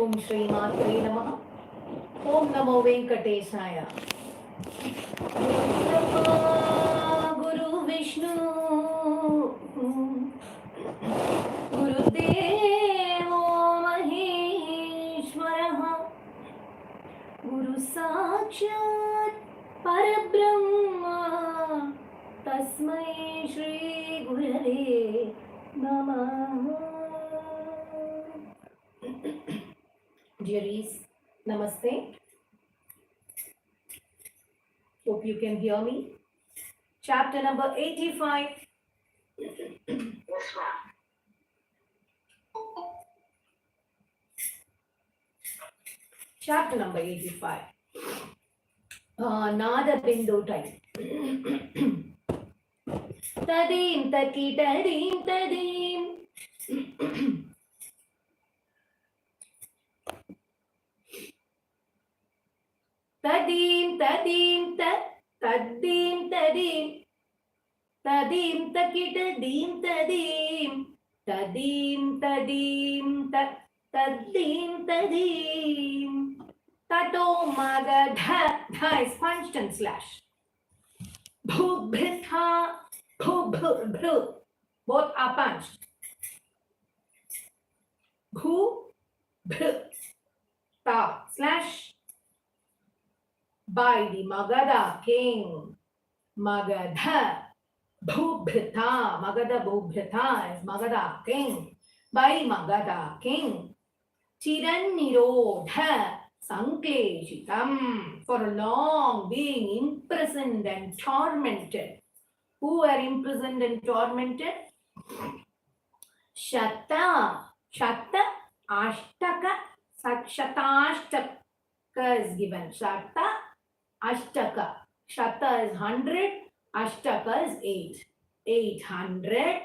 Om Shri Mathrey Namaha. Om Namo Venkatesaya. Guru Vishnu, Guru Devo Maheshwaraha, Guru Sakshat Parabrahma, Tasmai Shri Gurave Namaha. Jathis, Namaste. Hope you can hear me. Chapter number 85. Chapter number 85. Nada Bindu time. Tadim, taki, tadim, tadim. Tadim, tadim, tadim, tadim. Tadim, taki, tadim, tadim. Tadim, tadim, tadim, tadim. Tato maga dha. Dha is punched and slashed. Bhu, britha, bhu, bhu, bhu. Both are punched. Bhu, bhu. Ta, slash. By the Magadha king. Magadha Bhubhrita. Magadha Bhubhrita is Magadha king. By Magadha king. Chirannirodha Sankleshitam. For a long being imprisoned and tormented. Who are imprisoned and tormented? Shata. Shata Ashtaka. Shatashtaka is given. Shata Ashtaka. Shata is 100. Ashtaka is 8. 800.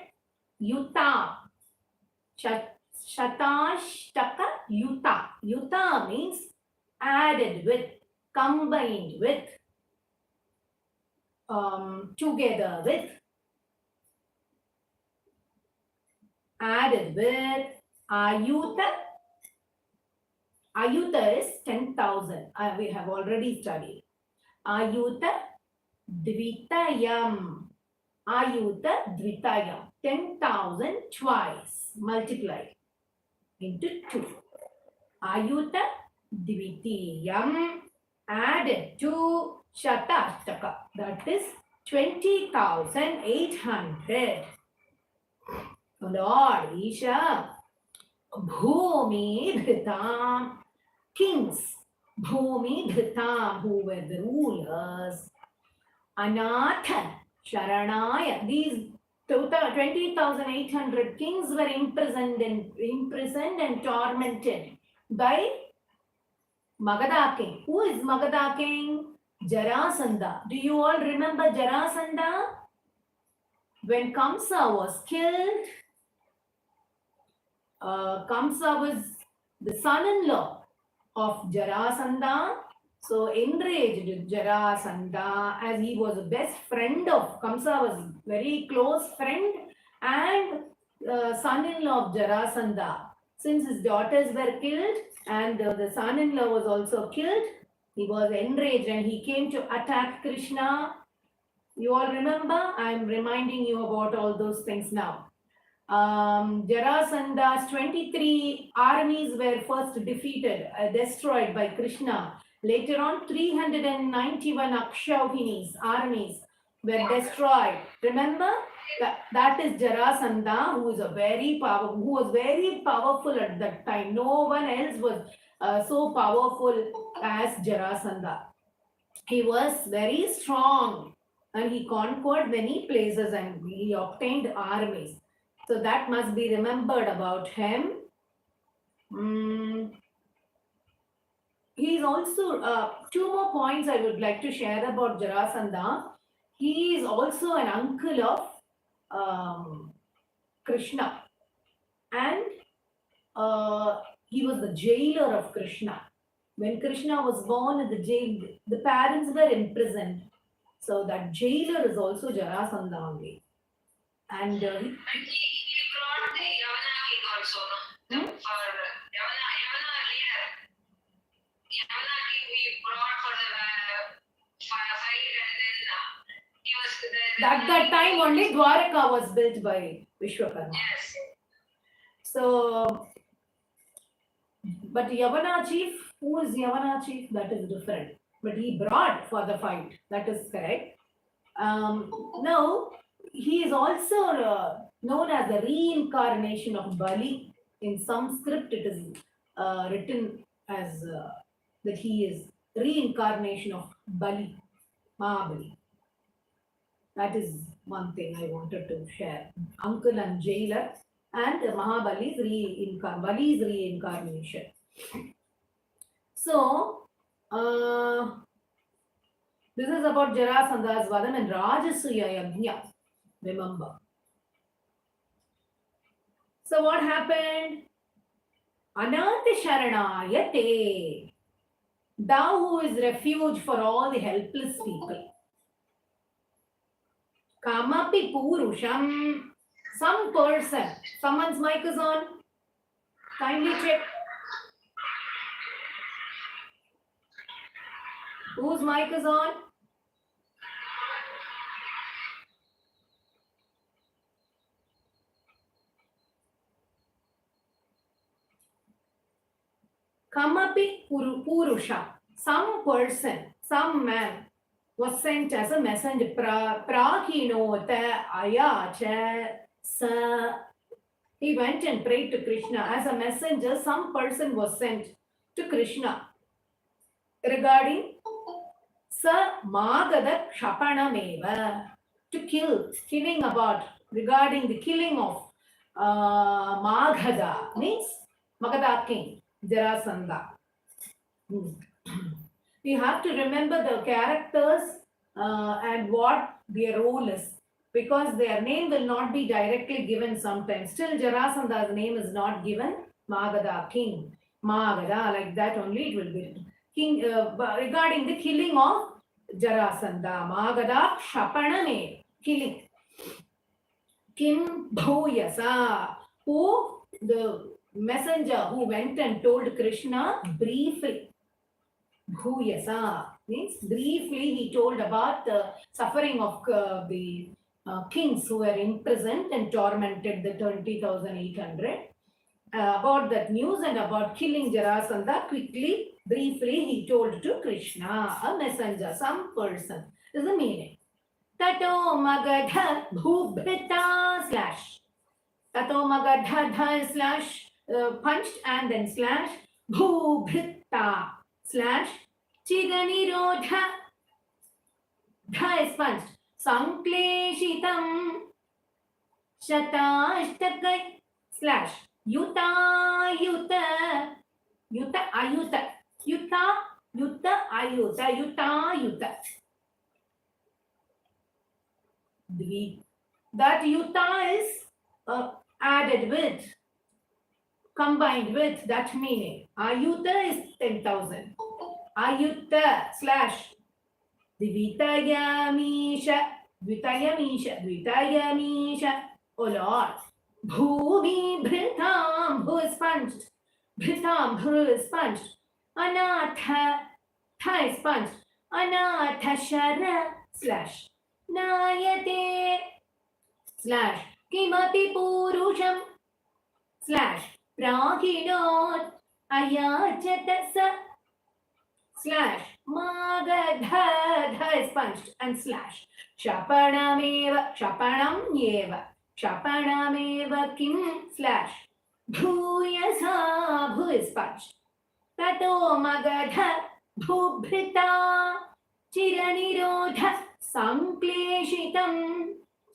Yuta. Shatashtaka Yuta. Yuta means added with, combined with, together with, added with. Ayuta. Ayuta is 10,000. We have already studied. Ayuta Dvitayam. Ayuta Dvitayam. 10,000 twice multiplied into 2. Ayuta Dvitiyam added to Shatashtaka. That is 20,800. Lord Isha. Bhumi Dhritam. Kings. Bhumi Dhritam, who were the rulers. Anatha Sharanaya. These 20,800 kings were imprisoned and tormented by Magadha king. Who is Magadha king? Jarasandha. Do you all remember Jarasandha? When Kamsa was killed, Kamsa was the son-in-law of Jarasandha. So enraged Jarasandha, as he was the best friend of Kamsa, was very close friend and son-in-law of Jarasandha. Since his daughters were killed and the son-in-law was also killed, he was enraged and he came to attack Krishna. You all remember? I am reminding you about all those things now. Jarasandha's 23 armies were first defeated, destroyed by Krishna. Later on, 391 Akshauhini's armies were destroyed. Remember? That is Jarasandha, who was very powerful at that time. No one else was so powerful as Jarasandha. He was very strong and he conquered many places and he obtained armies. So that must be remembered about him. He is also, two more points I would like to share about Jarasandha. He is also an uncle of Krishna. And he was the jailer of Krishna. When Krishna was born in the jail, the parents were imprisoned. So that jailer is also Jarasandha only. And he brought the Yavana king also, no? For Yavana leader. Yamuna king we brought for the fight, and then he was At that time only Dwaraka was built by Vishwakarma. Yes. So, but Yavana chief, who is Yavana chief? That is different. But he brought for the fight. That is correct. Now, he is also known as the reincarnation of Bali. In Sanskrit, it is written as that he is reincarnation of Bali, Mahabali. That is one thing I wanted to share. Uncle and jailer and Mahabali's reincarnation. So, this is about Jarasandha's Vadam and Rajasuya Yajna. Remember. So what happened? Ananta Sharanayate. Thou who is refuge for all the helpless people. Kamapi Purusham. Some person. Someone's mic is on. Kindly check. Whose mic is on? Kamapi Purusha. Some person, some man was sent as a messenger. Prahinota ayacha sa. He went and prayed to Krishna. As a messenger, some person was sent to Krishna regarding sa magada kshapanameva, to killing about, regarding the killing of Maghada, means Magadha king, Jarasandha. We have to remember the characters and what their role is, because their name will not be directly given sometimes. Still, Jarasandha's name is not given. Magadha king, Magadha, like that only it will be king. Regarding the killing of Jarasandha, Magadha Shapaname, killing. Kim Bhuyasa, who the messenger who went and told Krishna briefly. Bhuyasa means briefly he told about the suffering of the kings who were imprisoned and tormented, the 20,800. About that news and about killing Jarasandha, quickly, briefly he told to Krishna, a messenger, some person, is the meaning. Tato Magadha Bhubrita slash. Tato Magadha slash punched and then slash Bhubrita slash Chidanirodha. Dha is punched. Sankleshitam Shatashtakai slash Yuta Yuta Yuta Ayuta Yuta Yuta Ayuta Yuta Yuta. That Yuta is added with, combined with that meaning. Ayuta is 10,000. Ayuta slash Dvitayamisha, Dvitayamisha, Dvitayamisha. Oh Lord. Bhumi Bhritam, who is punched. Bhritam, who is punched. Anatha, tha is punched. Anatha Shara slash Nayate slash Kimati Purusham slash Prahinot Ayachatasa slash Magadha, dha is punched and slash Shapanameva, Shapanamyeva, Shapanameva Kim slash Bhuyasa, who is punched. Tato Magadha Bhubrita Chiranirodha Sankleshitam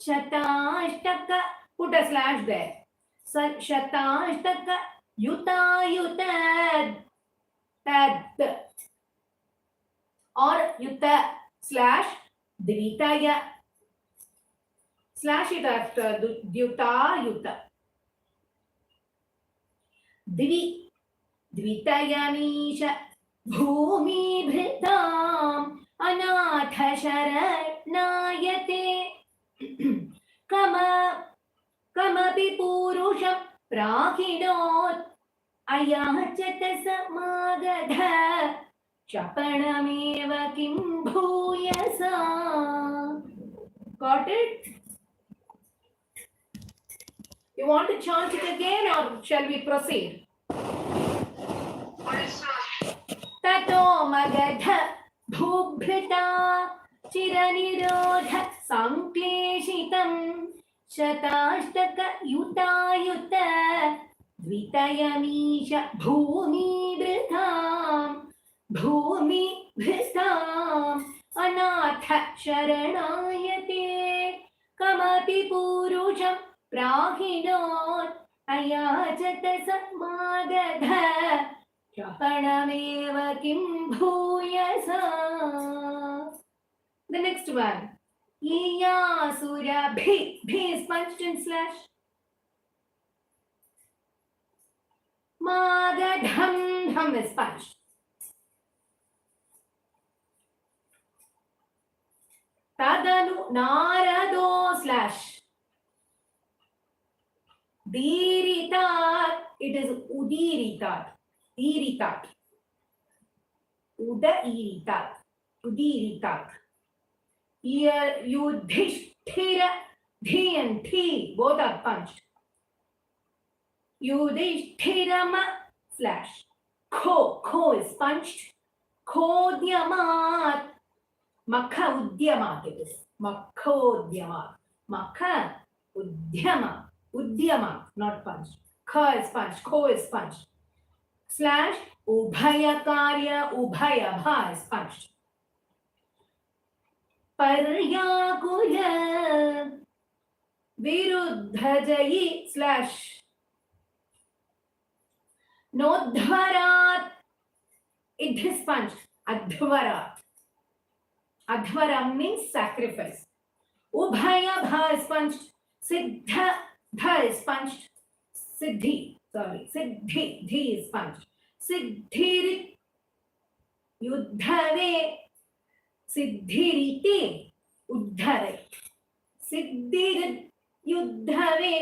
Shatashtaka, put a slash there. Shatashtaka Yuta Yuta Tad or Yuta slash Dvitaya. Slash it after Yuta Yuta. Dvitayamisha Bhumi Bhritam Anatha Sharanayate Kamapi Purusham Prahinot Ayachatasa Magadha Chapanameva kim bhuyasa. Got it? You want to chant it again or shall we proceed? Tato magadha bhubhrita chiranirodha sankleshitam shatashtaka yutayuta dvitayamisha bhumi bhristam anatha sharanayate kamati purusham prahinot ayachata sammagadha chapanameva kim bhuyasa. The next one. Iya surya bhi. Bhi is punched in slash. Magadham. Dham is punched. Tadanu narado slash. Diritat. It is udiritat. Iritat. Udairitat. Udiritat. Here Yudhishthira, Dhi and Thi, both are punched. Yudhishthirama slash. Ko is punched. Kodyamat. Makha udyamat it is. Makha udyamat. Makha udyama, not punched. Ka is punched. Ko is punched. Slash ubhayakarya, ubhaya, bha is punched. Paryakula viruddhajayi slash nodhvarat, it is punched. Adhvarat. Adhvaram means sacrifice. Ubhaya bha is punched. Siddha bha is punched. Siddhi is punched. Siddhirit yuddhave. Siddhirite uddhare. Siddhirit yuddhave.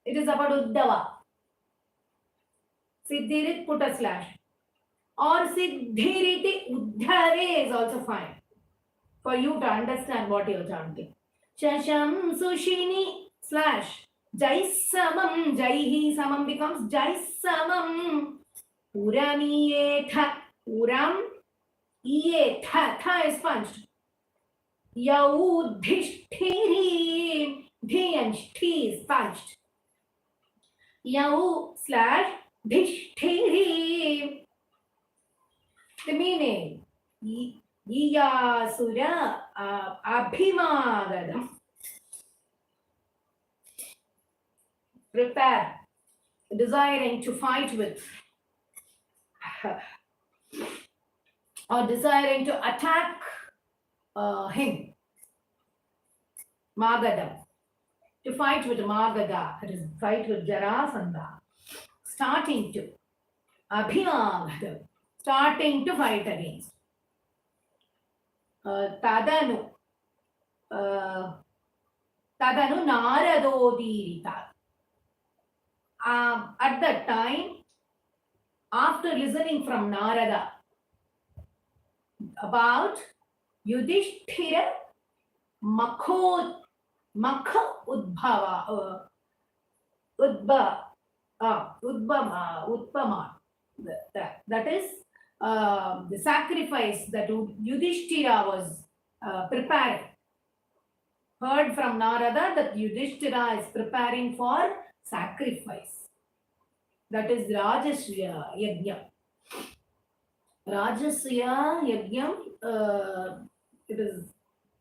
It is about Uddhava. Siddhirit, put a slash. Or Siddhirite uddhare is also fine. For you to understand what you are chanting. Shasham sushini slash. Jaisamam. Jaihi samam becomes Jaisamam. Puramiyetha. Puram. Ye, tha is punched. Yaudhishthiri, dhi and shthi is punched. Yau slash dhishthiri. The meaning, Yiyasura abhimagadam. Prepare, desiring to fight with. Or desiring to attack him. Magadha. To fight with Magadha, that is, fight with Jarasandha. Starting to. Abhimagadha. Starting to fight against. Tadanu. Tadanu Naradodiritat. At that time, after listening from Narada, about Yudhishthira Makha Udbhava Udbama. That is the sacrifice that Yudhishthira was preparing. Heard from Narada that Yudhishthira is preparing for sacrifice. That is Rajasya Yajna. Rajasya Yajnam, it is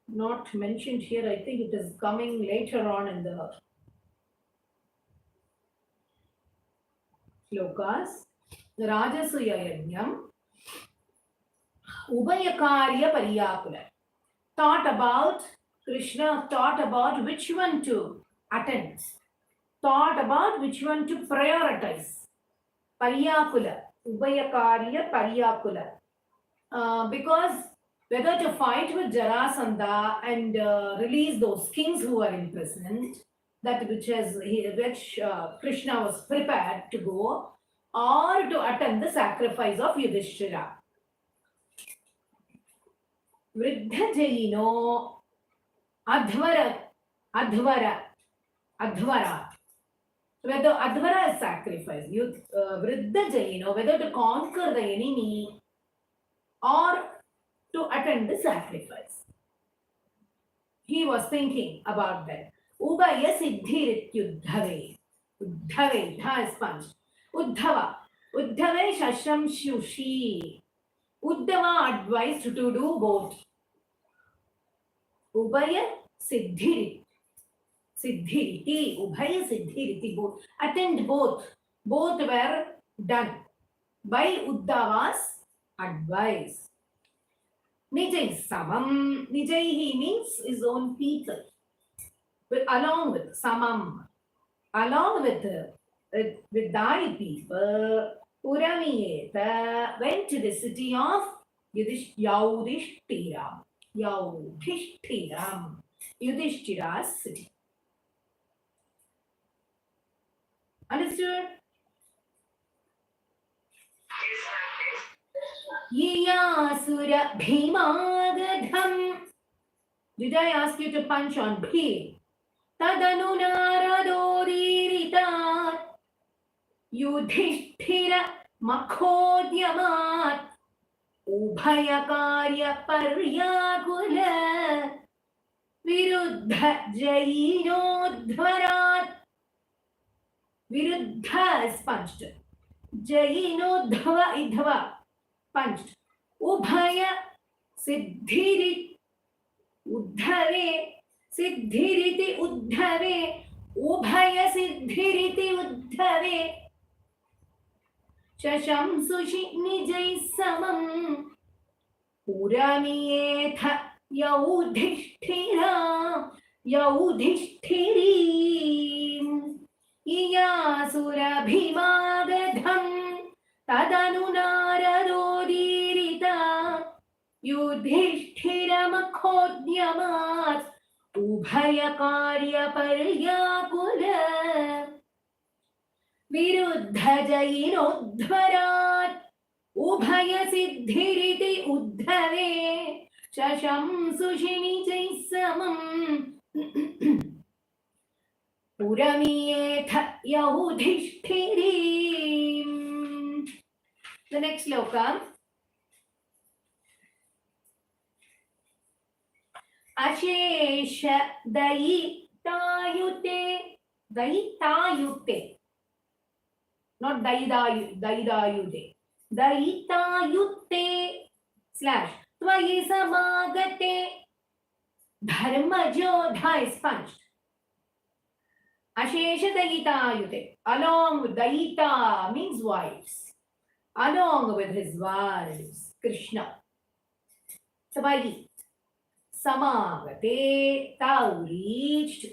not mentioned here. I think it is coming later on in the shlokas. Rajasya Yajnam, Ubhayakarya Pariyakula. Thought about, Krishna thought about which one to attend. Thought about which one to prioritize. Pariyakula. Ubhayakarya Pariyakula. Because whether to fight with Jarasandha and release those kings who are imprisoned, that which Krishna was prepared to go, or to attend the sacrifice of Yudhishthira. Vriddha Adhvara, Adhvara, Adhvara. Whether Adhvara is sacrifice, Vriddha Jaino, whether to conquer the enemy or to attend the sacrifice. He was thinking about that. Ubaya Siddhirit Yuddhave. Uddhave, Dha is punched. Uddhava. Uddhave Shashram Shushi. Uddhava advised to do both. Ubaya Siddhiriti. Siddhiriti. Ubhaya Siddhiriti. Both. Attend both. Both were done by Uddhava's advice. Nijai Samam. Nijai means his own people. But along with Samam. Along with thy people, Uramiyeta went to the city of Yudhishthira. Yudhishthira's city. Understood? Yiyasura Bhimagadham. Did I ask you to punch on Bhi? Tadanu naradoritat Yudhishthira Makhodyamat Ubhayakarya Paryakula Viruddha Jainodhvarat. Viruddha is punched. Jainodhva idhva punched. Ubhaya Siddhirit Uddhave. Siddhiriti Uddhave. Ubhaya Siddhiriti Uddhave. Shashamsushi Nijai Samam. Puramiyetha Yaudhishthira. Yaudhishthiri. Iyasura Bhimagadham. Tadanu naradorita. Yudhishthira Makhodyamat. Ubhayakarya Paryakula Viruddha Jainodhvarat Ubhaya Siddhiriti Uddhave Shashamsushini Jaisamam Puramiyetha Yudhishthiri. The next sloka. Ashesha Daitayute. Daitayute. Not Daidayude. Daitayute / Tvayi Samagate. Dharmajodha is punched. Ashesha Daitayute. Along with Daita means wives. Along with his wives. Krishna. Tvayi Samagate, thou reached.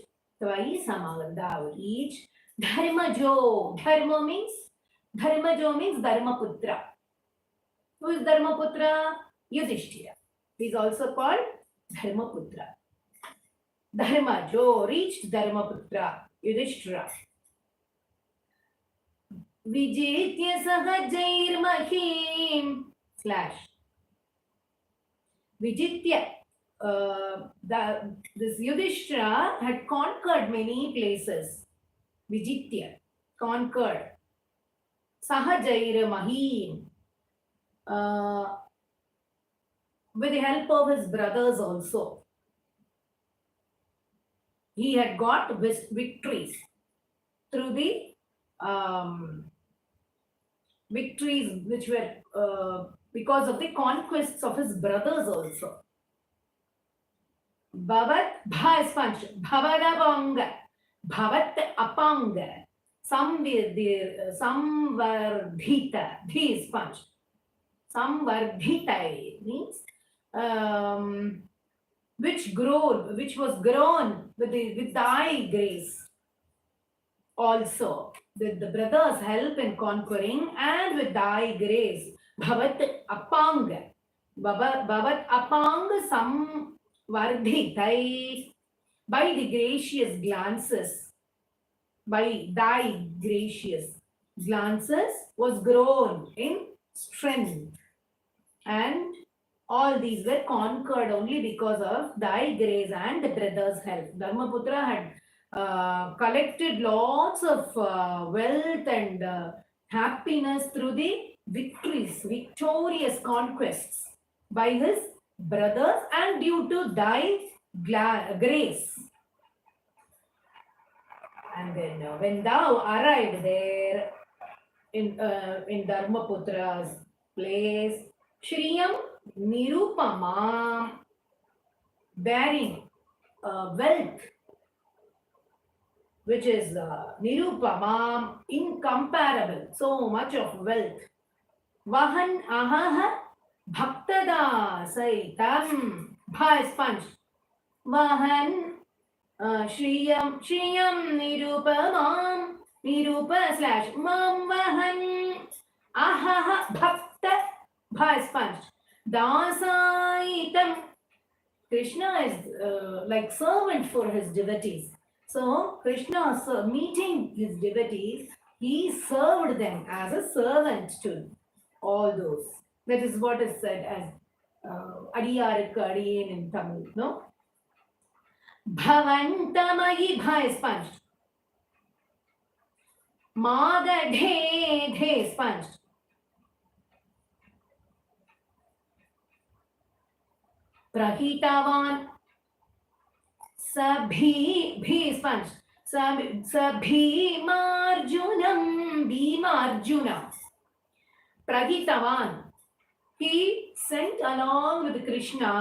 Tvayi Samagate, thou reached. Dharmajo. Dharmajo means Dharmaputra. Who is Dharmaputra? Yudhishthira. He is also called Dharmaputra. Dharmajo reached Dharmaputra. Yudhishthira. Vijitya Sahajair Mahim / Vijitya. This Yudhishthira had conquered many places. Vijitya, conquered. Sahajaira Mahim. With the help of his brothers also. He had got victories through the victories which were because of the conquests of his brothers also. Bhavat Bha is punched. Bhavadabanga. Bhavat Apanga. Samvardhita. Dhi is punched. Samvardhita means which was grown with thy grace. Also, with the brothers' help in conquering and with thy grace. Bhavat Apanga. Bhavat Apanga Samvardhitai. By the gracious glances. By thy gracious glances was grown in strength and All these were conquered only because of thy grace and brother's help. Dharmaputra had collected lots of wealth and happiness through the victories, victorious conquests by his brothers and due to thy grace. And then when thou arrived there in Dharmaputra's place, Shriyam Nirupamam, bearing wealth, which is Nirupamam, incomparable, so much of wealth. Vahan Ahaha Bhaktada Saitam, Bha sponge. Vahan Shriyam Nirupamam, Nirupa slash Mam Vahan Ahaha Bhakta, Bha sponge. Dasaitam. Krishna is like servant for his devotees. So Krishna meeting his devotees, he served them as a servant to all those. That is what is said as Adiyarukku Adiyen in Tamil, no? Bhavantamayi bha sponge. Magadhe dhe sponge. Prahitavan Sabhi bhi sponge. Sabhi Marjunam Bhimarjuna. Prahitavan. He sent along with Krishna,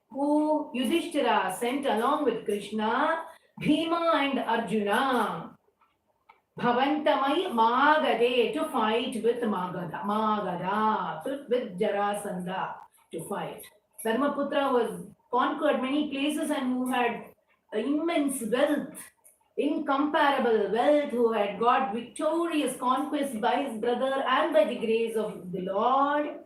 who Yudhishthira sent along with Krishna, Bhima and Arjuna. Bhavantamai Magade, to fight with Magada, with Jarasandha, to fight. Dharmaputra was conquered many places and who had immense wealth, incomparable wealth, who had got victorious conquest by his brother and by the grace of the Lord.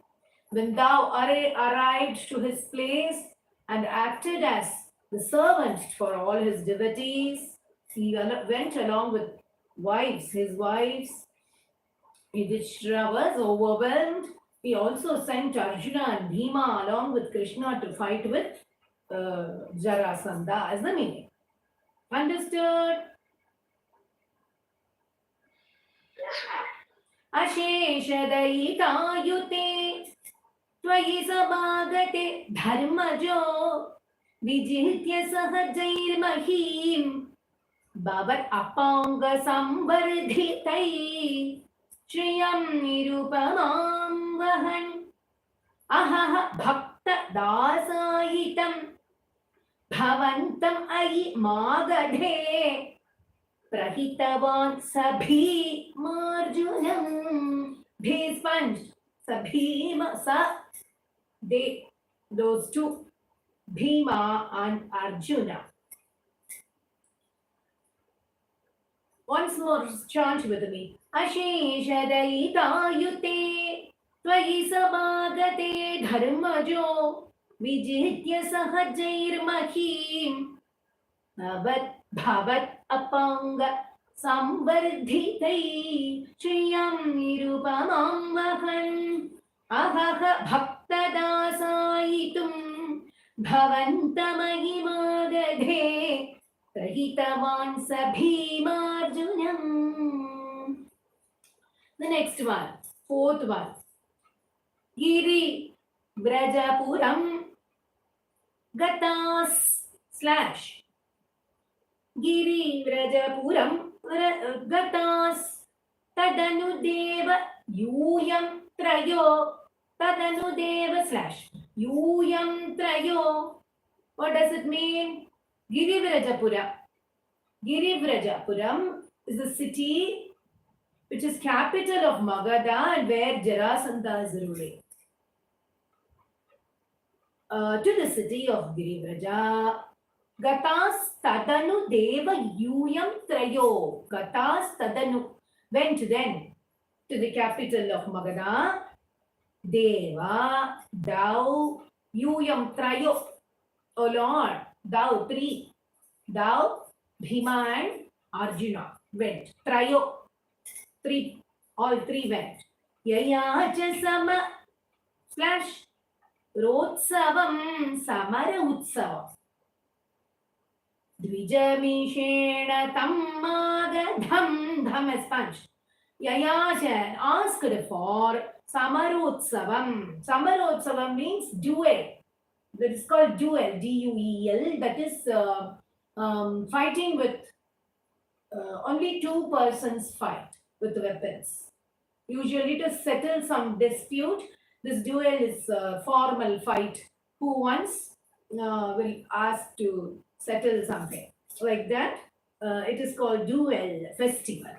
When thou arrived to his place and acted as the servant for all his devotees, he went along with wives, his wives. Yudhishthira was overwhelmed. He also sent Arjuna and Bhima along with Krishna to fight with Jarasandha as the meaning. Understood? Asheshadaitayute Tvayi sabagate dharmajo Vijitya sahajairmahim Babat apanga sambardhitai Shriyam Nirupamam Vahan Ahaha Bhakta Dasayitam Bhavantam Ayi Magadhe Prahitavan Sabhi Marjunam Bhe sponge Sabhima Sa they those two Bhima and Arjuna. Once more chant with me. Asheshadaitayute Tvayi sabagate dharmajo Vijitya sahajairmahim Bhavat apanga sambardhitai Shriyam Nirupamam Vahan Ahaha Bhaktadasaitum Bhavantamahi Magadhe Prahitavan Sabhimarjunam. The next one, fourth one. Giri Vrajapuram Gatas slash Giri Vrajapuram Gatas Tadanudeva Yuyam Trayo Tadanudeva slash Yuyam Trayo. What does it mean? Girivrajapura. Girivrajapuram is the city which is capital of Magadha and where Jarasandha is ruling. To the city of Girivraja, Gatas Tadanu Deva Yuyam Trayo. Gatas Tadanu went then to the capital of Magadha. Deva, thou, Yuyam Trayo. O Lord, thou three, thou, Bhima and Arjuna went. Trayo, three, all three went. Yayacha sama slash Rotsavam Samara Utsavam. Dvijamishena Tammagadham Dham as punch. Yayajan asked for Samarotsavam. Samarotsavam means duel. That is called duel, D-U-E-L. That is fighting with only two persons fight with weapons. Usually to settle some dispute, this duel is a formal fight. Who once will ask to settle something. Like that, it is called duel festival.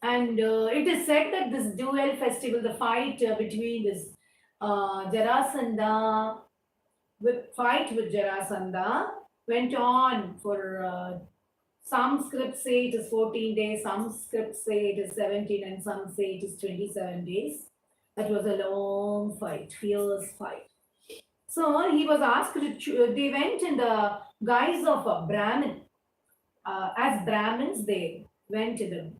And it is said that this duel festival, the fight between this Jarasandha, fight with Jarasandha went on for some scripts say it is 14 days, some scripts say it is 17, and some say it is 27 days. That was a long fight, fierce fight. So he was asked to they went in the guise of a Brahmin. As Brahmins, they went in the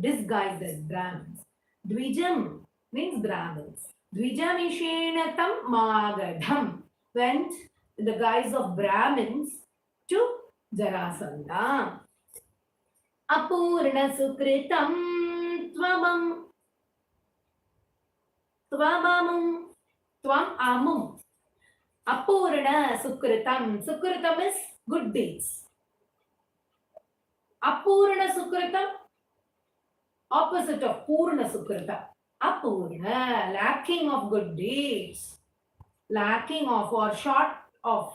disguised as Brahmins. Dvijam means Brahmins. Dvijamishena tam magadham went in the guise of Brahmins to Jarasandha. Apurna sukritam tvamam tvamamum tvam amum. Apurna sukritam. Sukritam is good deeds. Apurna sukritam, opposite of Purna sukrita. Apurna, lacking of good deeds. Lacking of or short of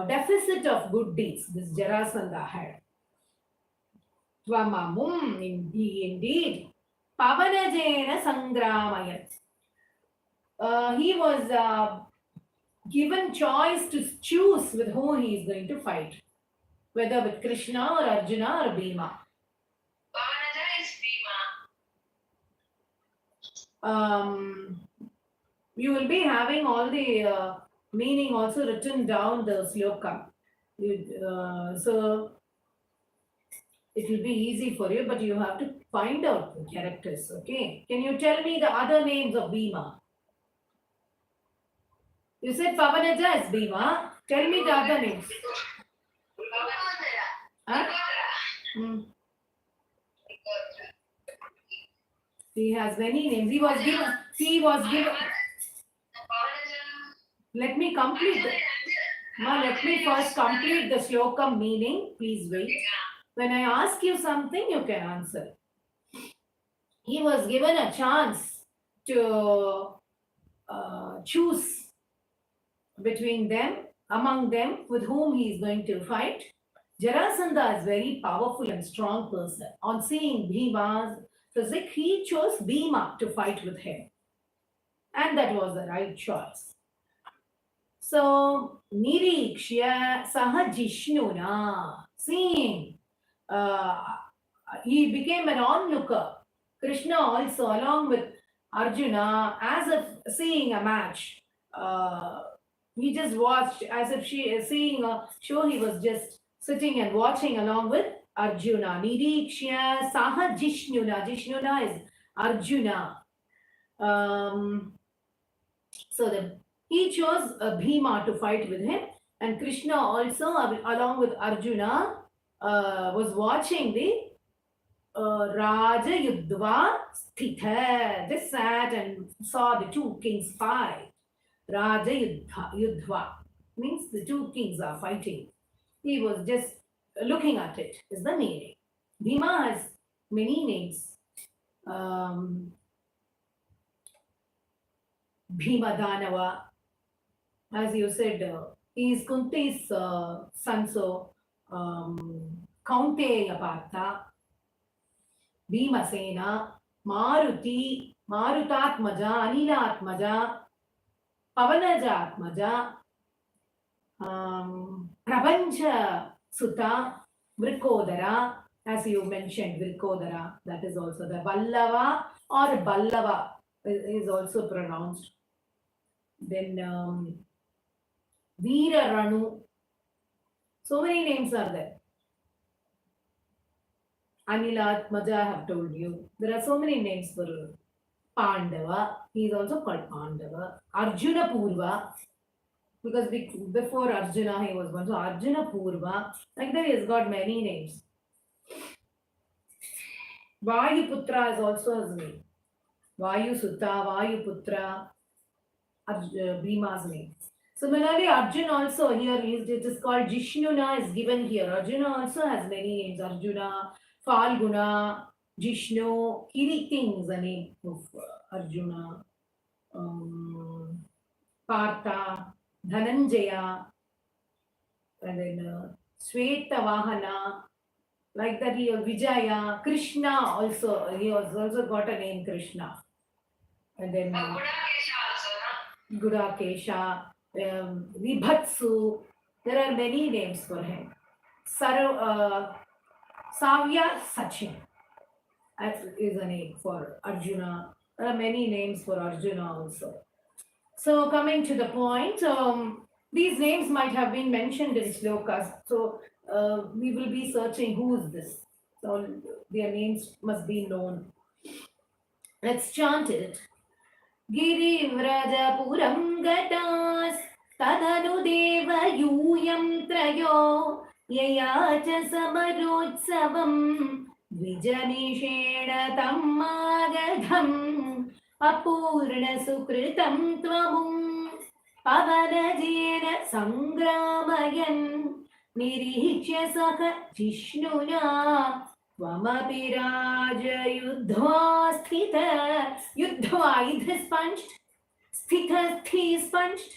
deficit of good deeds. This Jarasandha had. Tvamamum, indeed. Pavanajena sangramayat. He was given choice to choose with whom he is going to fight. Whether with Krishna or Arjuna or Bhima. Pavanaja is Bhima. You will be having all the meaning also written down the sloka. So it will be easy for you, but you have to find out the characters, okay? Can you tell me the other names of Bhima? You said Pavanaja is Bhima. Tell me the other names. Huh? He has many names. He was given. Let me complete let me first complete the shloka meaning. Please wait. When I ask you something, you can answer. He was given a chance to choose between them, among them, with whom he is going to fight. Jarasandha is very powerful and strong person. On seeing Bhima's physique, he chose Bhima to fight with him. And that was the right choice. So, Nirikshya Saha Jishnuna, seeing, he became an onlooker. Krishna also, along with Arjuna, as if seeing a match. He just watched as if she is seeing a show. He was just sitting and watching along with Arjuna. Nirikshya Saha Jishnuna. Jishnuna is Arjuna. So he chose Bhima to fight with him, and Krishna also, along with Arjuna, was watching the Raja Yudhva Sthita. They sat and saw the two kings fight. Raja Yudhva means the two kings are fighting. He was just looking at it, is the meaning. Bhima has many names. Bhima Danava, as you said, he is Kunti's son, so Kaunteya Partha, Bhimasena, Maruti, Marutatmaja, Anilatmaja, Pavanajatmaja, Prabanja Sutta, Vrikodara, as you mentioned, Vrikodara, that is also the Vallava or Ballava is also pronounced. Then Veera Ranu. So many names are there. Anilatmaja, I have told you. There are so many names for Pandava. He is also called Pandava. Arjuna Purva, because before Arjuna he was one. So Arjuna Purva. Like that, he has got many names. Vayuputra is also his name. Vayu Sutta, Vayuputra, Bhima's name. Similarly, Arjuna also here it is called Jishnuna is given here. Arjuna also has many names. Arjuna, Falguna, Jishnu, Kiriting is the name of Arjuna, Partha, Dhananjaya, and then Svetavahana. Like that, he Vijaya, Krishna also. He has also got a name Krishna. And then Gudakesha, Vibhatsu. There are many names for him. Savya Sachin is a name for Arjuna. There are many names for Arjuna also. So coming to the point, these names might have been mentioned in shlokas. So we will be searching who is this. So their names must be known. Let's chant it. गिरिव्रजपुरं गतास् तदनुदेव यूयं त्रयो यया च समरोत्सवं द्विजनिषेण तम् आगधम् अपूर्णसुकृतं त्वमुं पवनजेन सङ्ग्रामयन् निरीक्ष्य सह जिष्णुना Tvamapi Raja Yuddha Sthita. Yuddha is punched. Sthita is punched.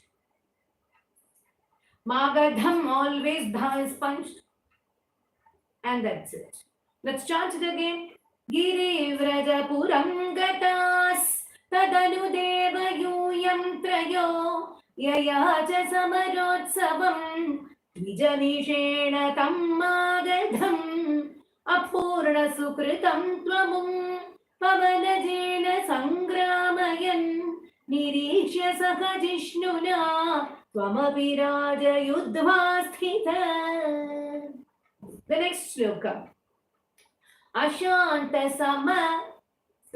Magadham always dha is punched. And that's it. Let's chant it again. Giri Vraja Puram Gatas Tadanu Deva Yuyam Trayo Yayacha Samarotsavam Vijanishena Tammagadham Apurna Sukritam Tvamum Pavanajena Sangramayam Nirishya Sakajishnuna Tvamapi Raja Yuddhavasthita. The next shloka. Ashanta Sama /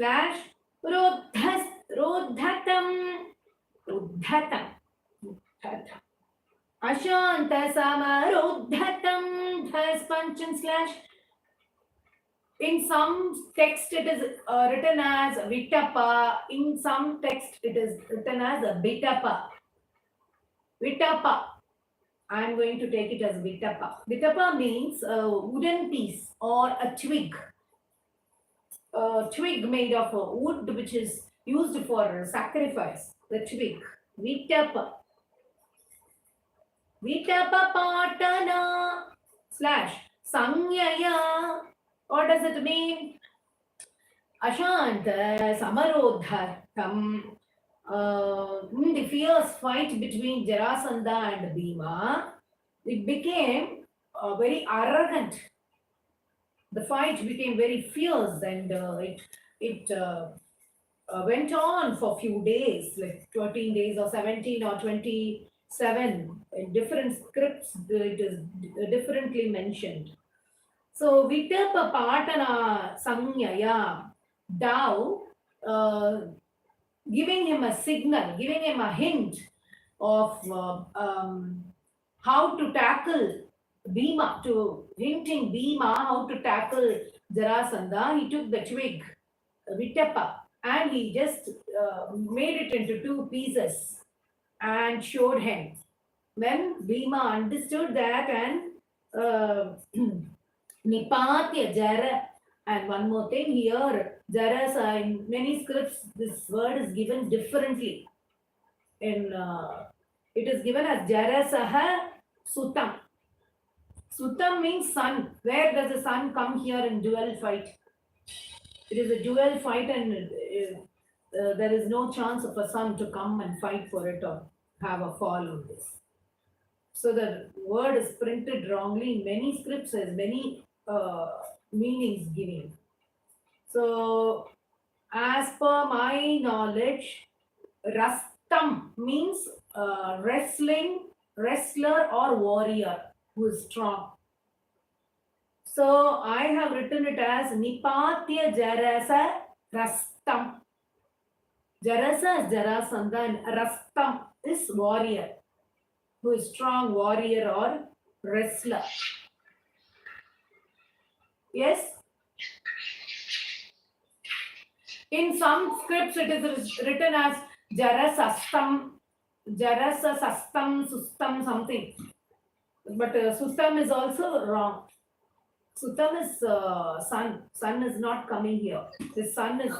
Rodhatam Ashanta Sama Rodhatam has punchin / In some text it is written as Vitapa. In some text it is written as Vitapa. Vitapa. I am going to take it as Vitapa. Vitapa means a wooden piece or a twig. A twig made of wood which is used for sacrifice. The twig. Vitapa. Vitapa Patana / Sanyaya. What does it mean? Ashanta Samarodhatam. In the fierce fight between Jarasandha and Bhima, it became very arrogant. The fight became very fierce and it went on for a few days, like 13 days or 17 or 27. In different scripts, it is differently mentioned. So, Vitapa Patana Sanyaya, thou giving him a signal, giving him a hint of how to tackle Bhima, hinting Bhima how to tackle Jarasandha. He took the twig, Vitapa, and he just made it into 2 pieces and showed him. When Bhima understood that and Nipatya Jara, and one more thing here, Jarasa, in many scripts, this word is given differently. It is given as Jarasaha Sutam. Sutam means sun. Where does the sun come here in dual fight? It is a dual fight and there is no chance of a sun to come and fight for it or have a fall on this. So the word is printed wrongly in many scripts, as many meanings given. So, as per my knowledge, Rastam means wrestler or warrior who is strong. So, I have written it as Nipatya Jarasa Rastam. Jarasa is Jarasandha and Rastam is warrior, who is strong warrior or wrestler. Yes? In some scripts it is written as Jarasastam, Sustam something. But Sustam is also wrong. Sustam is sun. Sun is not coming here. The sun is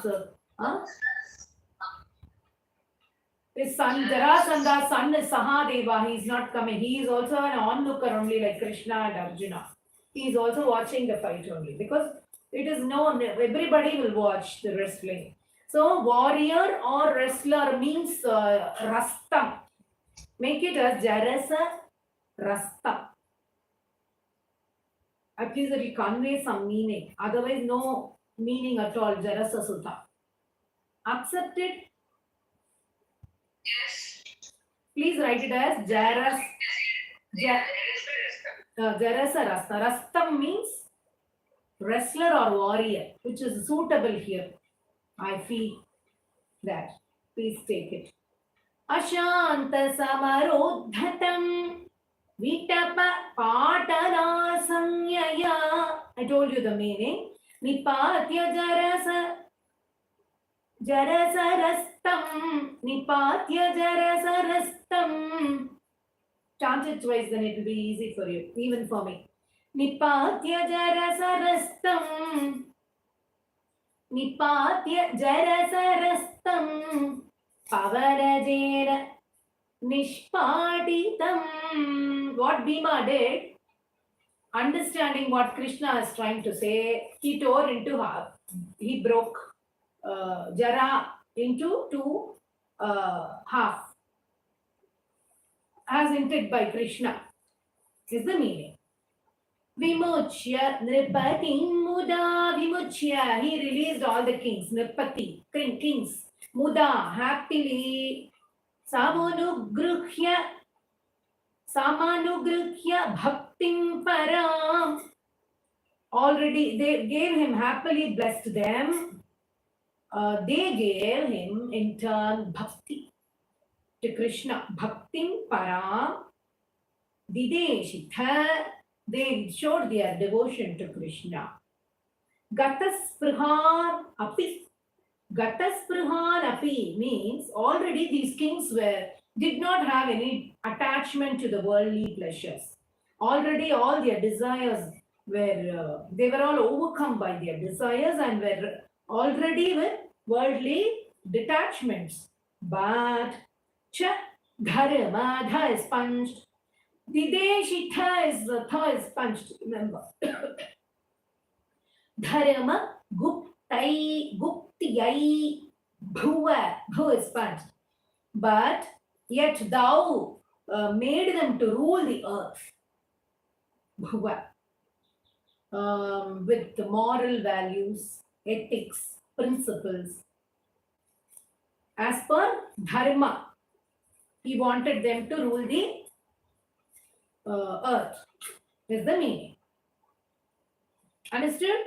his son Jarasandha's son is Sahadeva. He is not coming. He is also an onlooker only like Krishna and Arjuna. He is also watching the fight only because it is known everybody will watch the wrestling. So warrior or wrestler means Rastam. Make it as Jarasa Rastam. At least it will convey some meaning. Otherwise, no meaning at all. Jarasa Sudha. Accept it. Yes. Please write it as Jarasa Rasta. Rastam means wrestler or warrior, which is suitable here. I feel that. Please take it. Ashanta Samarodhatam Vitapa Patana Sanyaya. I told you the meaning. Nipatya Jarasarastam. Nipatya Jarasarastam. Chant it twice, then it will be easy for you, even for me. Nipatya Jarasarastam. Nipatya Jarasarastam. Pavarajena Nishpaditam. What Bhima did, understanding what Krishna is trying to say, he tore into half. He broke Jara into two half, as hinted by Krishna. Is the meaning. Vimuchya Nripati Muda Vimuchya. He released all the kings. Nripati, kings. Muda, happily. Samanugruhya Bhaktim Param. Already they gave him, happily blessed them. They gave him in turn bhakti to Krishna. Bhaktim Param. Dideshitha. They showed their devotion to Krishna. Gatasprihan api. Gatasprihan api means already these kings did not have any attachment to the worldly pleasures. Already all their desires they were all overcome by their desires and were already with worldly detachments. But cha dharma, dha is punched. Dideshitha is tha is punched, remember. Dharma guptiyai bhuva, bhu is punched. But yet thou made them to rule the earth. Bhuva. With the moral values, ethics, principles. As per dharma, he wanted them to rule the earth. Is the meaning. Understood?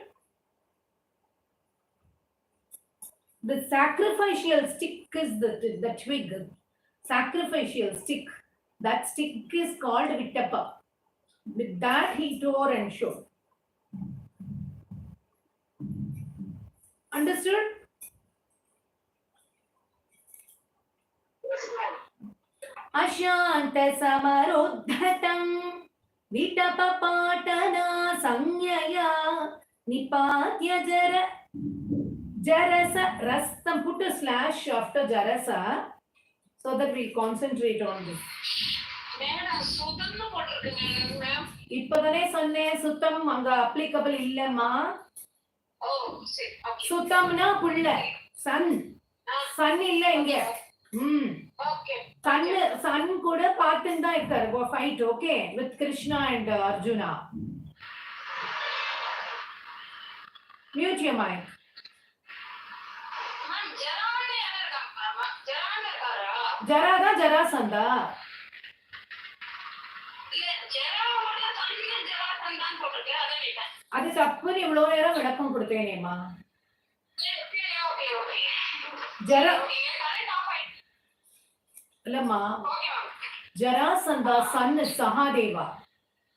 The sacrificial stick is the twig. Sacrificial stick. That stick is called Vittapa. With that he tore and showed. Understood? Ashanta Samarodhatam Vitapa Patana Sanyaya Nipatya Jarasa Rastam. Put a slash after Jarasa so that we concentrate on this. இப்பதானே சொன்னேன் சுத்தம் அங்க applicable இல்லம்மா. சுத்தம்னா புள்ள Sun இல்ல இங்க. Sun கூட பார்த்துன்னு தான் இருக்காரு fight. Okay, with Krishna and Arjuna. Mute your mike. ஜராதா ஜராசந்தா. அது தப்புன்னு இவ்வளவு நேரம் விளக்கம் கொடுத்தேனேம்மா. Lama, Okay, ma'am. Jarasanda's son is Sahadeva.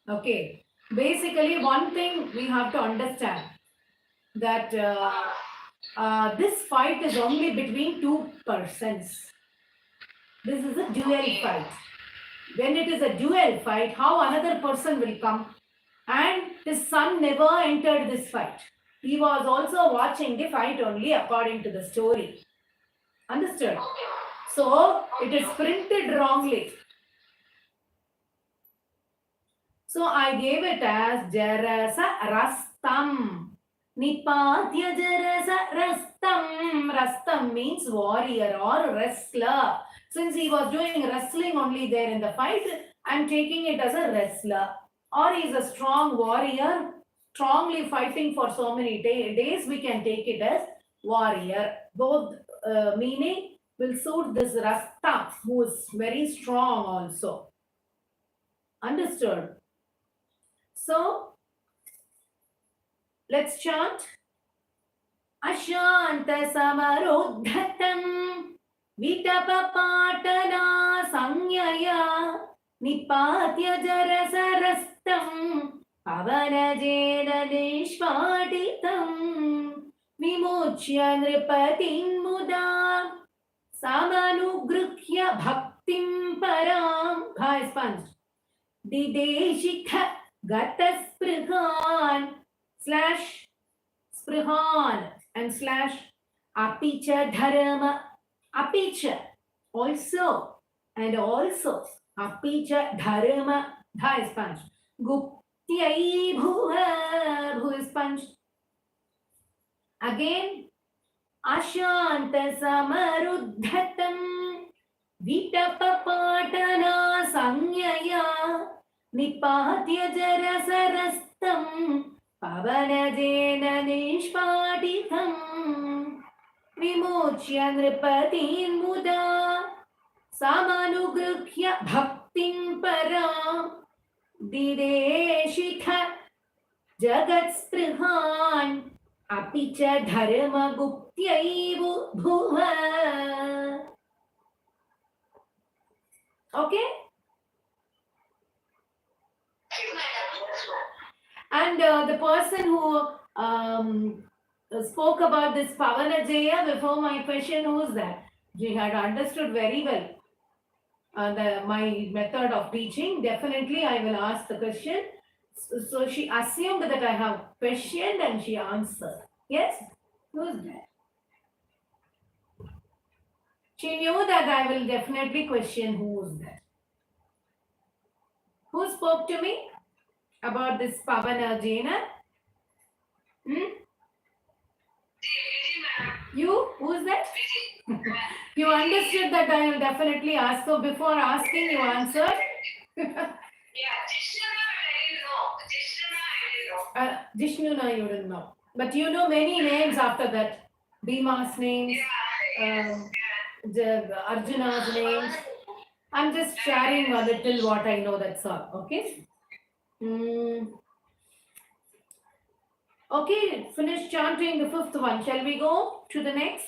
Okay. Basically, one thing we have to understand that this fight is only between two persons. This is a duel fight. When it is a duel fight, how another person will come? And his son never entered this fight. He was also watching the fight only according to the story. Understood? So it is printed wrongly. So I gave it as Jarasa Rastam. Nipatya Jarasa Rastam. Rastam means warrior or wrestler. Since he was doing wrestling only there in the fight, I'm taking it as a wrestler. Or he's a strong warrior, strongly fighting for so many days, we can take it as warrior. Both meaning will suit this Rastam, who is very strong also. Understood? So, let's chant. Ashanta samarodhatam vitapapatana sanyaya nipatya jarasarastam pavanajena nishpatitam vimuchya nripatim mudam samanugrukya bhaktim param. Bhai sponge. Dideshikha Gatasprihan slash Sprihan and slash Apicha Dharma. Apicha also and also Apicha Dharma. Dha is sponge. Guptyai Bhuva. Bhu is sponge. Again Ashanta Samarudhatam Vitapapatana Sanyaya Nipatya Jarasarastam Pavanajena Nishpatitam Vimuchya Nripatin Muda Samanugrukya Bhaktim Param Dideshikha Jagatsprihan Apicha Dharma Guptyaivu Bhuva. Okay? And the person who spoke about this Pavanajaya before my question, who is that? She had understood very well my method of teaching. Definitely I will ask the question. So she assumed that I have questioned and she answered. Yes? Who is that? She knew that I will definitely question who is that. Who spoke to me about this Pavanajena? You? Who is that? You understood that I will definitely ask. So before asking, you answered. Jishnuna, you didn't know. But you know many names after that. Bhima's names, Arjuna's names. I'm just sharing a little what I know, that's all. Okay? Okay, finish chanting the fifth one. Shall we go to the next?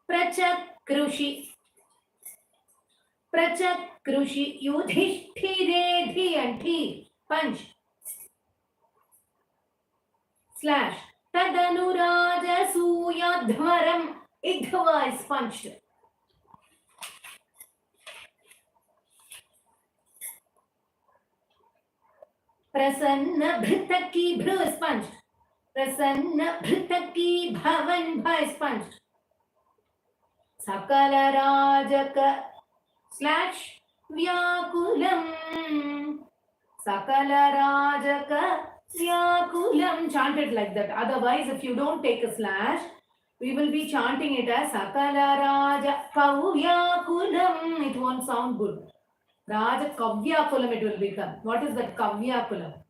Prachakrushi. Prachakrushi. Yudhishthire dhi and thi. Punch. Slash. Tadanuraja suyadhvaram. Idhva is punched. Prasanna bhritaki bhru is punched. Prasanna bhritaki bhavan bha is punched. Sakala rajaka slash vyakulam. Sakala rajaka vyakulam. Chant it like that. Otherwise, if you don't take a slash, we will be chanting it as Sakala raja kavyakulam. It won't sound good. Raja Kavyakulam it will become. What is that Kavyakulam?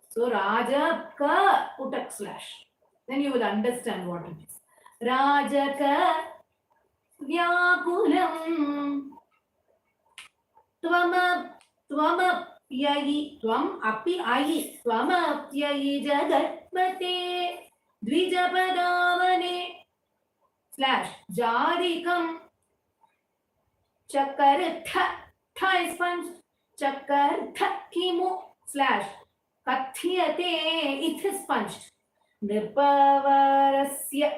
So Raja Ka Utak slash. Then you will understand what it is. Raja Ka Vyakulam. Tvamapyayi. Tvam api ayi. Tvamapyayi jagatpate. Dvijapadavane / Jadikam Chakartha. Tha is punched. Chakartha Kimu / Kathyate. It is punched. Nripavarasya.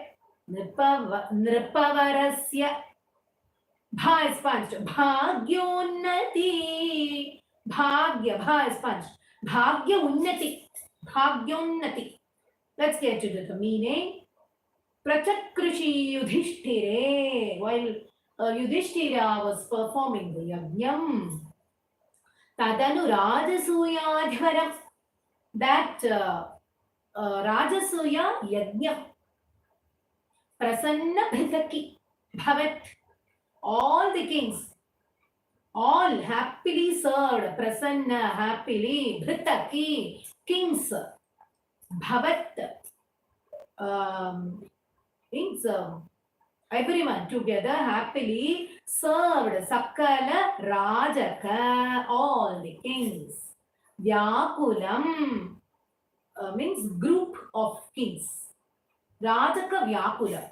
Nripavarasya. Bha is punched. Bhagyonnati. Bhagya. Bha is punched. Bhagya unnati. Bhagyonnati. Let's get to the meaning. Prachakrishi Yudhishthire. While Yudhishthira was performing the yajnam, Tadanu Rajasuyadhvaram. That Rajasuya yajna. Prasanna Bhritaki Bhavat. All the kings, all happily served. Prasanna, happily. Bhritaki, kings. Bhavat means everyone together happily served. Sakala Rajaka, all the kings. Vyakulam means group of kings. Rajaka Vyakula.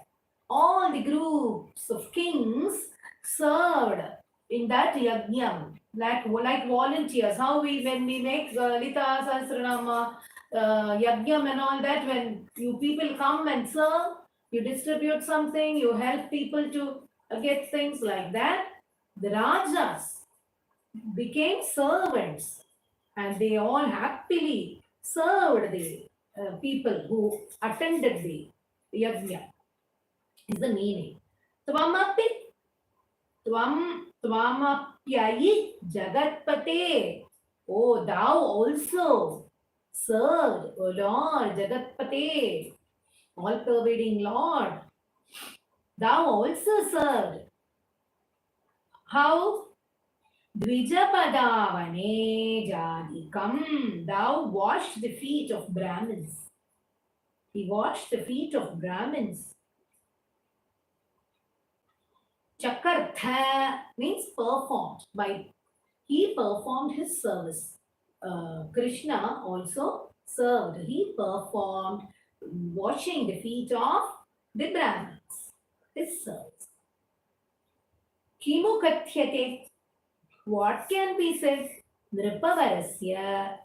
All the groups of kings served in that yajnam, like volunteers. How when we make Lita Sahasranama yajnam and all that, when you people come and serve, you distribute something, you help people to get things like that. The Rajas became servants and they all happily served the people who attended the yajna. Is the meaning. Tvamapi, tvamapyayi jagatpate. Oh, thou also served, O Lord, Jagatpate, all-pervading Lord. Thou also served. How? Dvijapadavane jadikam. Thou washed the feet of Brahmins. He washed the feet of Brahmins. Chakartha means performed. He performed his service. Krishna also served. He performed washing the feet of the Brahmins. His service. Kimu kathyate. What can be said? Nripavarasya.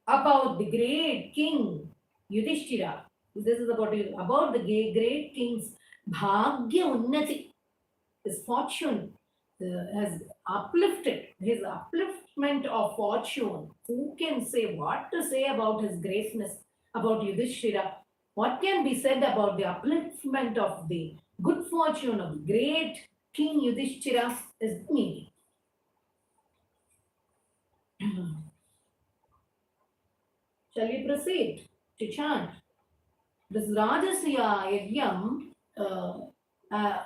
About the great king Yudhishthira. This is about the great king's bhagya unnati. His fortune has uplifted, his upliftment of fortune. Who can say what to say about his greatness, about Yudhishthira? What can be said about the upliftment of the good fortune of the great King Yudhishthira is the meaning. Shall we proceed to chant? This Rajasuya Yajnam,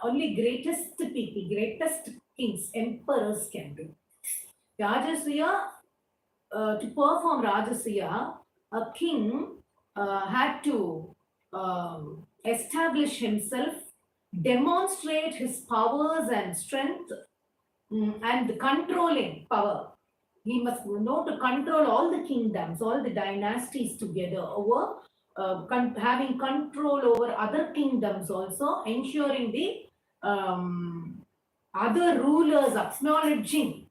only greatest people, greatest kings, emperors can do. Rajasuya, to perform Rajasuya, a king had to establish himself, demonstrate his powers and strength, and controlling power. He must know to control all the kingdoms, all the dynasties together, over having control over other kingdoms also, ensuring the other rulers acknowledging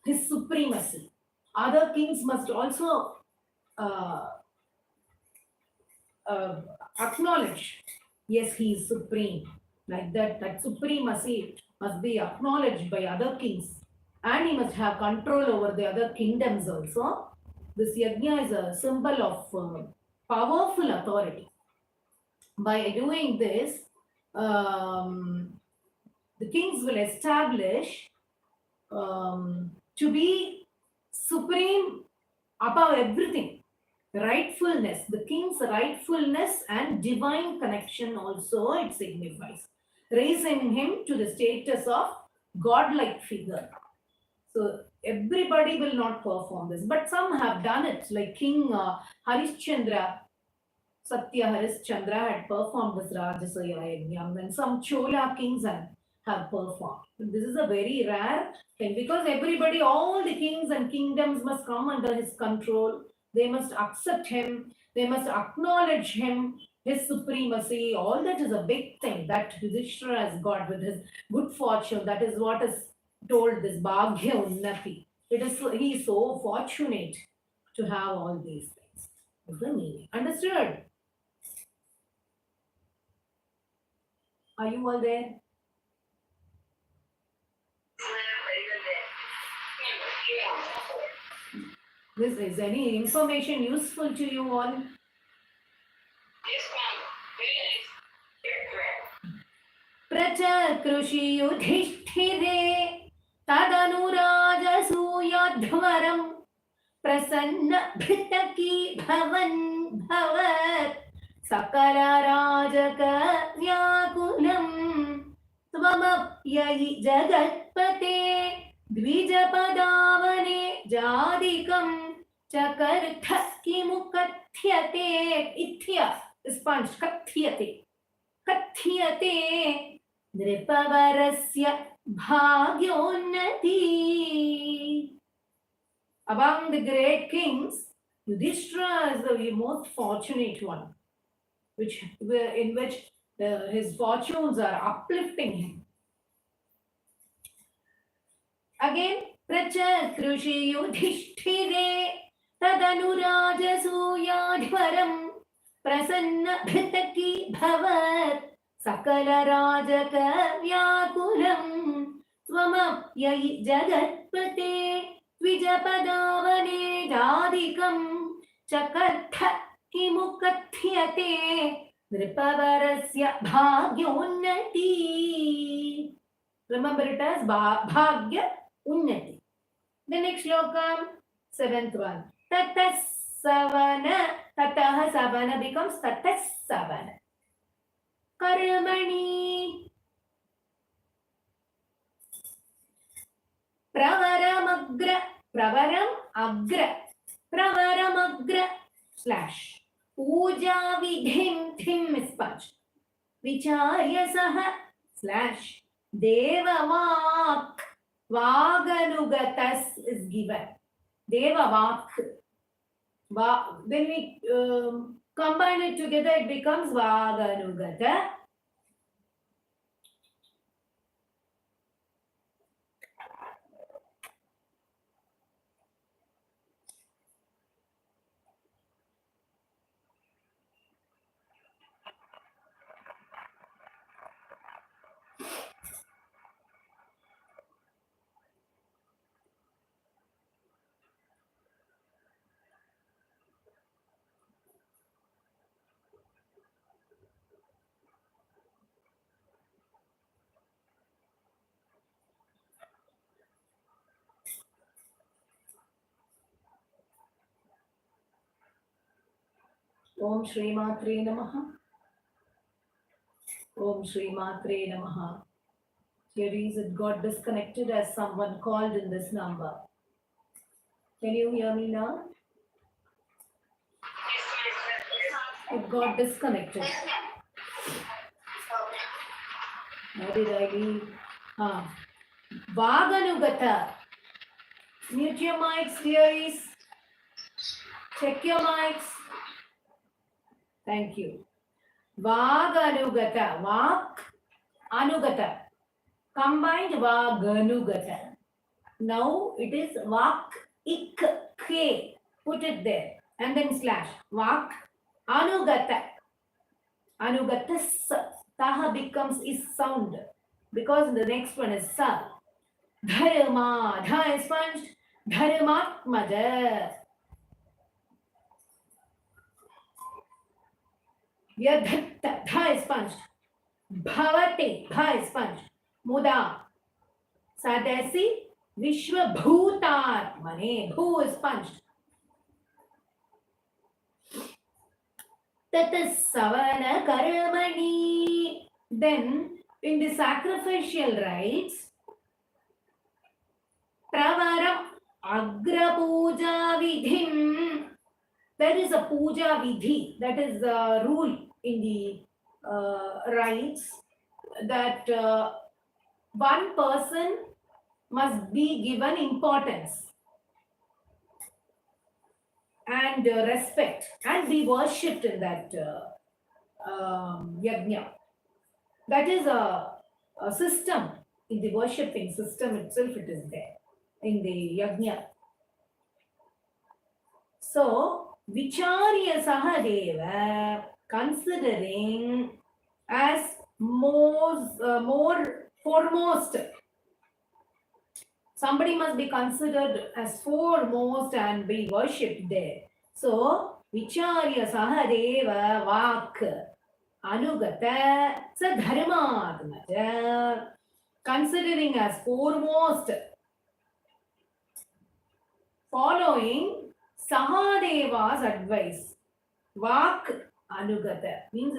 his supremacy. Other kings must also acknowledge, yes, he is supreme. Like that supremacy must be acknowledged by other kings. And he must have control over the other kingdoms also. This yajna is a symbol of powerful authority. By doing this, the kings will establish to be supreme above everything. Rightfulness, the king's rightfulness and divine connection also it signifies, raising him to the status of godlike figure. So everybody will not perform this, but some have done it, like King Harishchandra, Satya Harishchandra had performed this Rajasuya Yajnam, and some Chola kings have performed. This is a very rare thing because everybody, all the kings and kingdoms must come under his control. They must accept him. They must acknowledge him his supremacy, all that is a big thing that Yudhishthira has got with his good fortune. That is what is told this Bhagya Unnati. He is so fortunate to have all these things. Is the meaning. Understood? Are you all there? This is any information useful to you all? Yes, ma'am. Very nice. प्रचकृषि युधिष्ठिरे तदनुराजसूयाध्वरम् प्रसन्न भृतकी भवन् भवत् सकल राजक व्याकुलम् त्वमप्ययि जगत्पते द्विजपदावने जादिकं चकर्थ किमु कथ्यते इत्य स्पञ्च कथ्यते कथ्यते नृपवरस्य भाग्योन्नति. Among the great kings, Yudhishthira is the most fortunate one, in which his fortunes are uplifting him. Again, prachakrushi yudhishthire tadanurajasuyadhvaram prasanna bhritaki bhavat sakala rajaka vyakulam tvamapyayi jagatpate द्विजपदावने जादिकं चकर्थ किमु कथ्यते नृपवरस्य भाग्योन्नति. Remember it as bhagya unnati. The next shloka, 7th one. Tatah savana becomes tatah savana. Karmani pravaram agra slash puja vidhim thim sponge vicharya saha slash devavak vaganugatas is given. Devavak. When we combine it together, it becomes vaganugata. Om Shri Mathrey Namaha. Om Shri Mathrey Namaha. Jathis, it got disconnected as someone called in this number. Can you hear me now? It got disconnected. Where did I leave? Vaganugata. Mute your mics, dearies. Check your mics. Thank you. Vaganugata. Vak anugata. Combined vaganugata. Now it is vak ik ke. Put it there. And then slash. Vak anugata. Anugatas. Taha becomes is sound. Because the next one is sa. Dharma. Dha is sponged. Dharmatmaja. Vyadhatta. Dha is sponged. Bhavate. Bha is sponged. Muda. Sadasi. Vishwabhutatmane. Bhu is sponged. Tatasavana karamani. Then, in the sacrificial rites, Pravaram agra puja vidhim. There is a puja vidhi, that is the rule in the rites, that one person must be given importance and respect and be worshipped in that yajna. That is a system. In the worshipping system itself, it is there in the yajna. So, vicharya sahadeva, considering as more foremost. Somebody must be considered as foremost and be worshipped there. So, vicharya sahadeva vak anugata sa dharmatmaja, considering as foremost, following Sahadeva's advice. Vak anugata means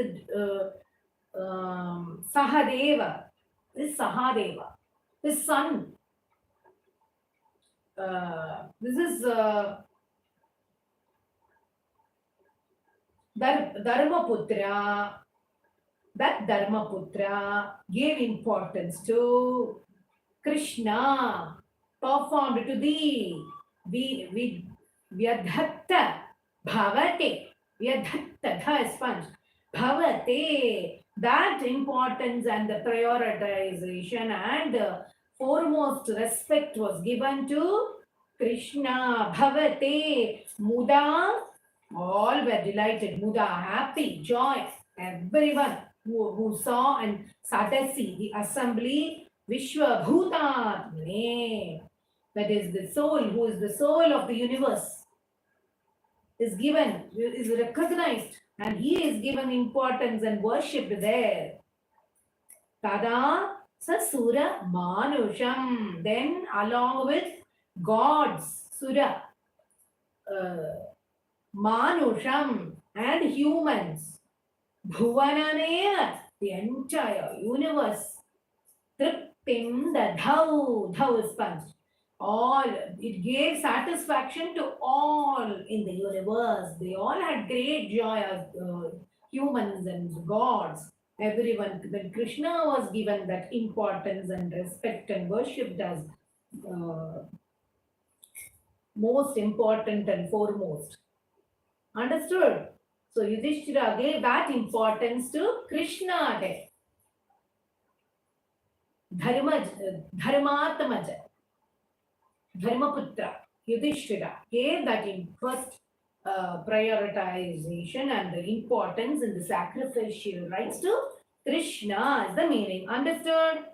Sahadeva. This Sahadeva, his son. This is Dharmaputra. That Dharmaputra gave importance to Krishna, performed to thee. Vyadhatta bhavate. Vyadhatta, dha is sponge. Bhavate. That importance and the prioritization and the foremost respect was given to Krishna. Bhavate. Muda. All were delighted. Muda, happy, joy. Everyone who saw and Sadasi, the assembly, Vishwa Bhutatmane, that is the soul, who is the soul of the universe, is given, is recognized, and he is given importance and worshipped there. Tada Sasura Manusham, then along with gods, Sura, Manusham, and humans, Bhuvananaya, the entire universe, Triptim Dadhau, Dhau is sponge. All, it gave satisfaction to all in the universe. They all had great joy as humans and gods. Everyone, when Krishna was given that importance and respect and worshipped as most important and foremost. Understood? So Yudhishthira gave that importance to Krishna there. Dharmatmaja, Dharmaputra, Yudhishthira gave that in first prioritization and the importance in the sacrificial rites to Krishna is the meaning. Understood?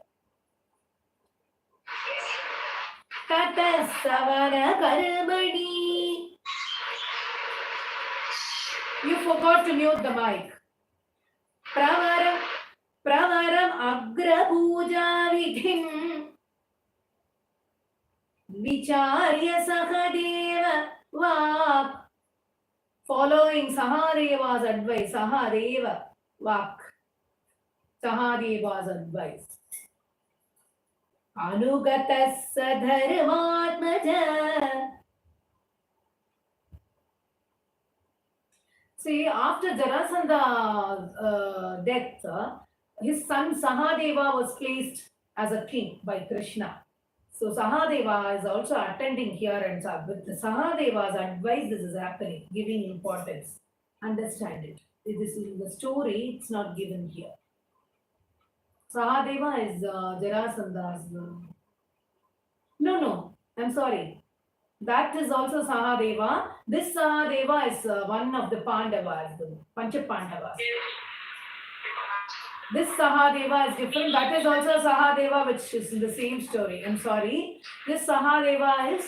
Tata Savara Karmani. You forgot to mute the mic. Pravaram Agra Puja Vidhim Vicharya Sahadeva Vak. Following Sahadeva's advice, Sahadeva Vak. Sahadeva's advice. Anugatas Dharmatmaja. See, after Jarasanda's death, his son Sahadeva was placed as a king by Krishna. So Sahadeva is also attending here, and with Sahadeva's advice, this is happening, giving importance. Understand it. This is in the story, it's not given here. Sahadeva is Jarasanda's. No, I'm sorry. That is also Sahadeva. This Sahadeva is one of the Pandavas, the Pancha Pandavas. This Sahadeva is different. That is also Sahadeva, which is in the same story. I'm sorry. This Sahadeva is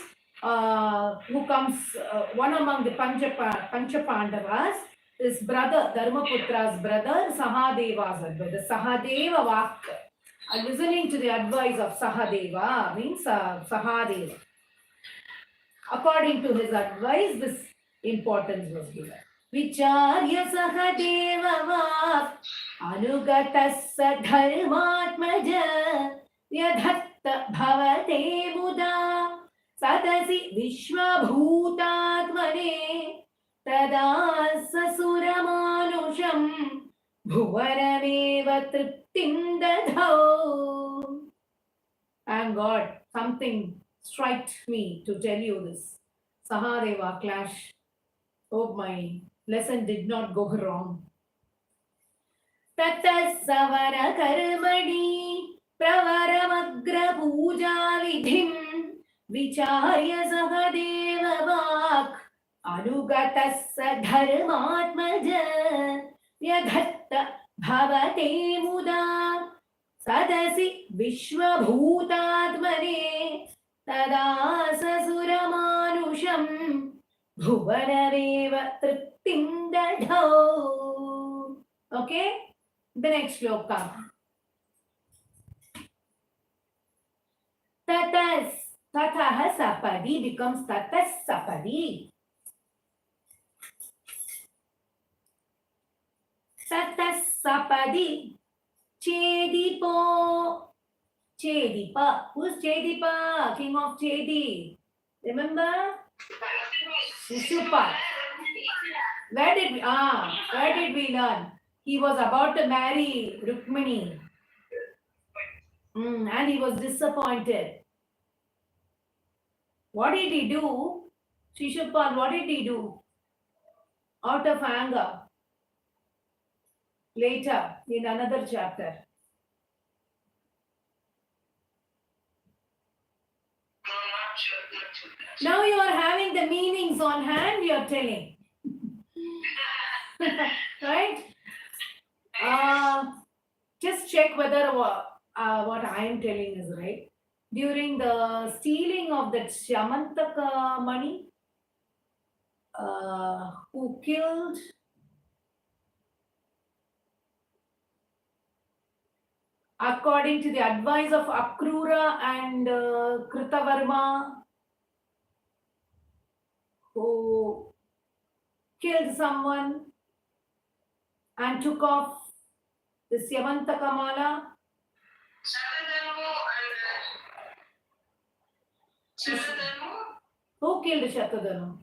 who comes one among the Pancha Pandavas. His brother, Dharmaputra's brother, Sahadeva's brother. Sahadeva Vak. Listening to the advice of Sahadeva means Sahadeva. According to his advice, this importance was given. Vicharya Sahadeva Vak Anugatasya Dharmatmaja Vyadhatta Bhavate Muda Sadasi Vishwabhutatmane Tada Sasuramanusham Bhuvanameva Triptim Dadhau. Thank God, something struck me to tell you this. Sahadeva clash. Hope my lesson did not go wrong. Tatas savara karmani pravaramagra puja vidhim vicharya sahadeva vak anugatassa dharmatmaja yadhatta bhavate muda sadasi vishwabhutatmane tadasa suramanusham bhuvanaveva triptim dadho. Okay, the next shloka. Tatas, tatah sapadi becomes tatas sapadi. Tatas sapadi. Chedipo. Chedipa. Who's Chedipa? King of Chedi. Remember? Shishupal. Where did we learn? He was about to marry Rukmini. And he was disappointed. What did he do? Shishupal, what did he do? Out of anger. Later, in another chapter. Now you are having the meanings on hand, you are telling. Right? Just check whether what I am telling is right. During the stealing of that Shamantaka money, who killed according to the advice of Akrura and Kritavarma, who killed someone and took off the Syamantaka mala. Who killed Shatadanu?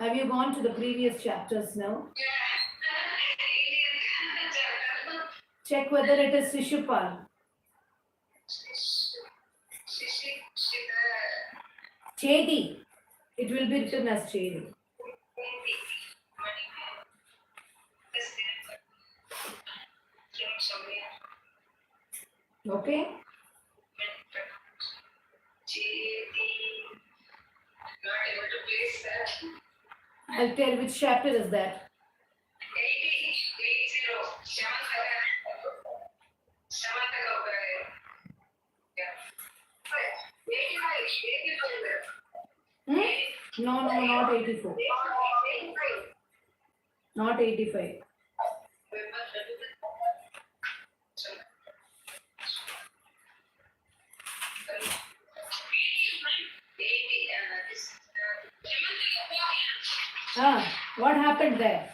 Have you gone to the previous chapters now? Check whether it is Shishupal. Chedi. It will be written as Chedi. Okay? I'll tell which chapter is that. 80. No, not 84. Not 85. What happened there?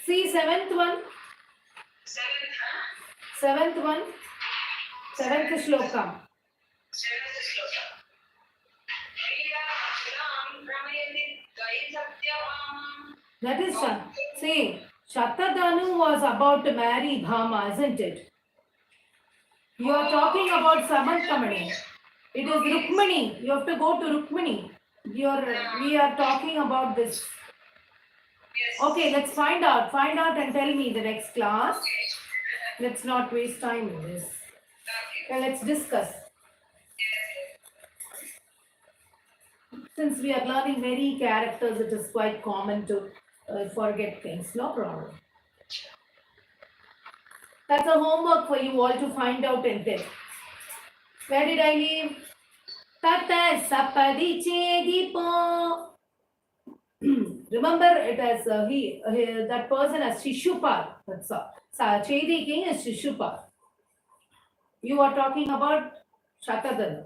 See, seventh one. Seventh one. Seventh shloka. That is Shat. See, Shatadanu was about to marry Bhama, isn't it? You are talking about Samantamani. It is Rukmini. You have to go to Rukmini. We are talking about this. Okay, let's find out. Find out and tell me the next class. Let's not waste time in this. Okay, let's discuss. Since we are learning many characters, it is quite common to forget things. No problem. That's a homework for you all to find out and tell. Where did I leave? Tata sapadi chedipo. Remember it as that person as Shishupal. That's all. Chedi king is Shishupal. You are talking about Shatadana.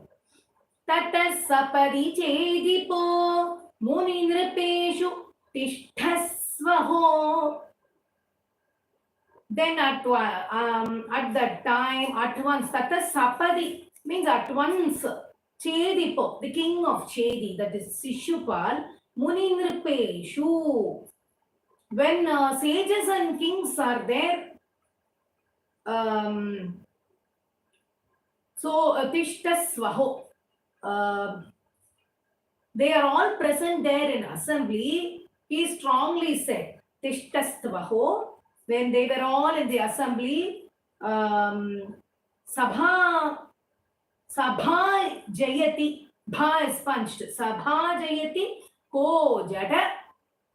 Tata sapadi chedipo muninrapeshu tishthasvaho. Then at that time, at once, Tata sapadi means at once. Chedipo, the king of Chedi, that is Shishupal, muninrapeshu. When sages and kings are there, so Tishtasvaho, they are all present there in assembly. He strongly said, Tishtasvaho, when they were all in the assembly, Sabha Jayati, Bha is punched, Sabha Jayati, Ko Jada.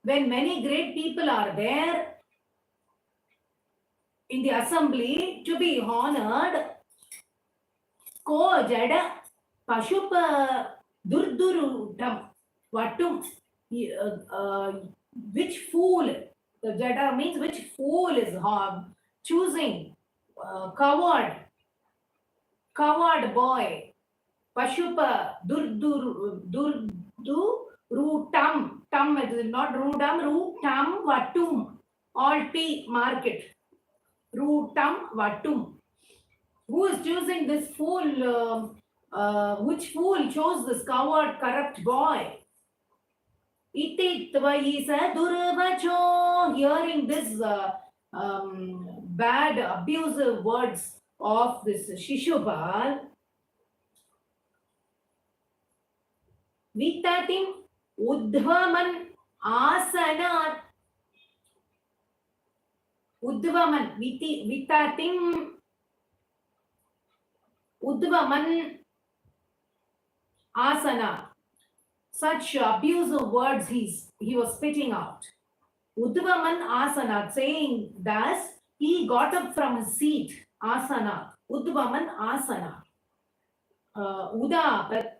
When many great people are there in the assembly to be honored, Ko Jada, Pashupa Durdurutam, Vatum, which fool, the Jada means which fool is choosing, coward boy, Pashupa Durdurutam, Tam is not Rudam, Rutam Vatum, all T market, Rutam Vatum. Who is choosing this fool? Which fool chose this coward, corrupt boy? Iti tvaisa durvacho. Hearing this bad, abusive words of this Shishupal, Vitatim Udvaman Asanat. Udvaman, Vitatim Udvaman Asana. Such abusive words he was spitting out. Udvaman Asana, saying thus, he got up from his seat. Asana. Udvaman Asana. Udapat.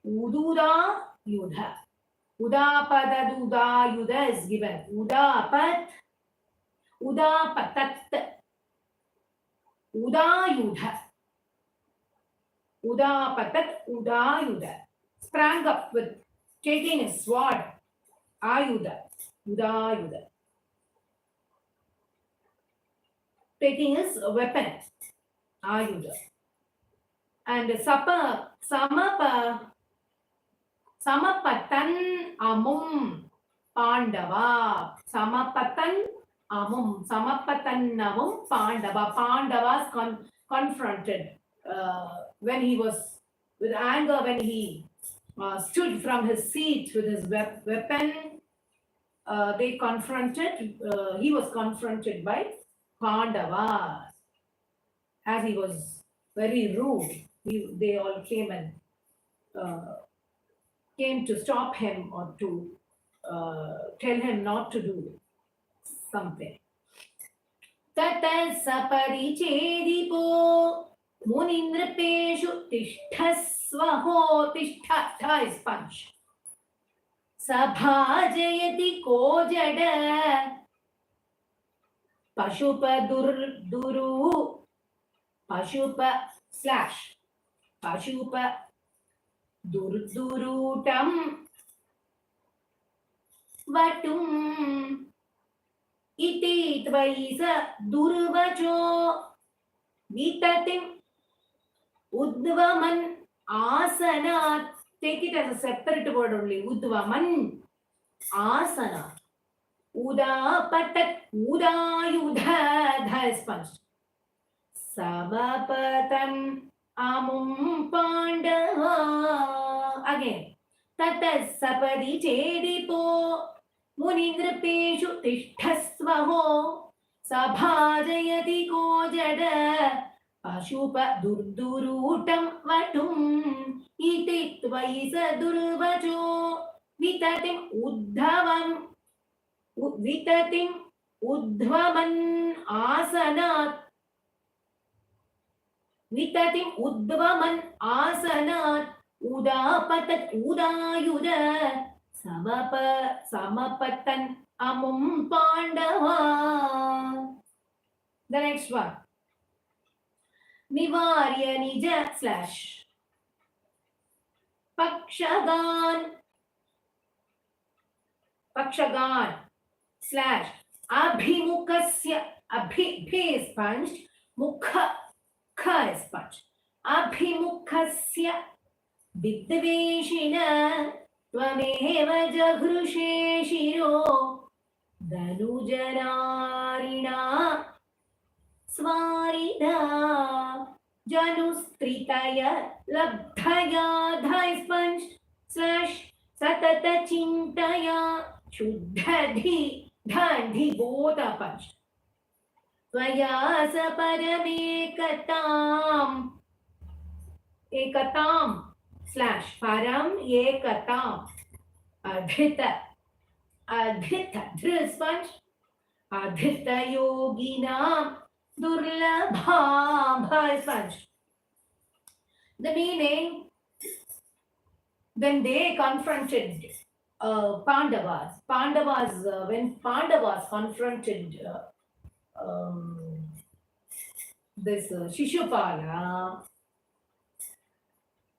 Udura Yudha. Udapada Duda Yudha is given. Udapatat. Udayudha. Udapatat Udayudha. Sprang up with taking his sword. Ayudha. Udayudha. Taking his weapon. Ayudha. And Samapatan Amum Pandava. Samapatan Amum Pandava. Pandavas confronted when he was with anger, when he stood from his seat with his weapon. They confronted. He was confronted by Pandavas as he was very rude. They all came to stop him or to tell him not to do something. Tata sapari chedipo muninrapeshu tishthasvaho. Tishtha is punch. Sabha jayati ko jada. Pashupa duru. Pashupa slash. Pashupa durdurutam vatum. Iti tvaisa durvacho vitatim udvaman asanat. Take it as a separate word only. Udvaman asana. Udapatat udayudha. Dha is punched. Samapatan amum pandava. Again. Tata sapadi chedipo muninrapeshu tishthasvaho. Sabhajayati ko jada. Pashupa durdurutam vatum. Iti tvaisa durvacho vitatim udvaman asanat. Vitatim udvaman asanat. Udapatat udayudha. Samapatan amum Pandava. The next one. Nivarya nija slash Pakshagan slash Abhimukasya. Abhi is punched, Mukha ka is punched. Abhimukasya Viddveshina Tvameva Jagrushe Shiro Danujanarina Svarina Janustritaya Labdhaya Dhai Sponge slash Satata Chintaya Shuddhadhi Dhandhi both are punched. Tvayasa Paramekatam Ekatam slash Param Ekatam Adhita Dhrill sponge Adhita Yoginam Durlabha Bha sponge. The meaning, when they confronted Pandavas, when Pandavas confronted this Shishupala,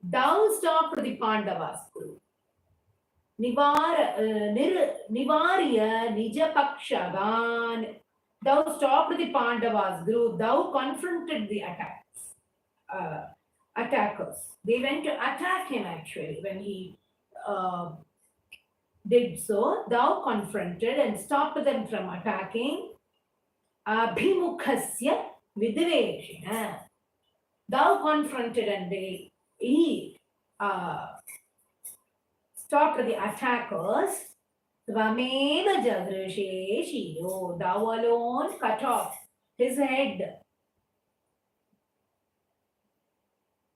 thou stopped the Pandavas group. Nivarya Nijapakshagan, thou stopped the Pandavas group, thou confronted the attackers. They went to attack him actually. When he did so, thou confronted and stopped them from attacking. Abhimukhasya Vidveshina, thou confronted and he stopped the attackers. Tvameva Jagrushe Shiro, thou alone cut off his head.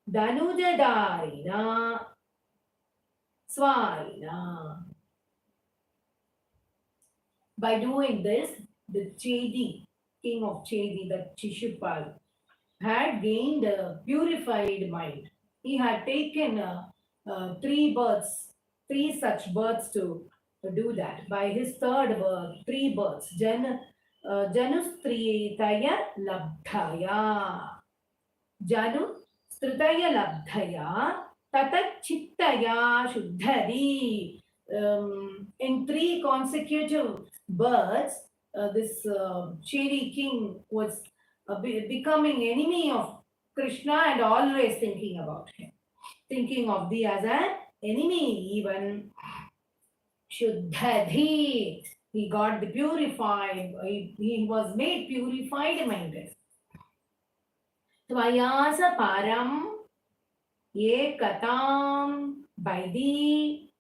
Danujadarina Svarina. By doing this, the Chedi, king of Chedi, the Shishupal, had gained a purified mind. He had taken 3 such births to do that. By his third birth, 3 births, Janustritaya Labdhaya. Janustritaya Labdhaya, Tatat Chittaya Shuddhari. In 3 consecutive births, this Chedi king was becoming enemy of Krishna and always thinking about him. Thinking of thee as an enemy, even Shuddhadhi. He got the purified, he was made purified minded. Tvayasa param ekatam, by thee.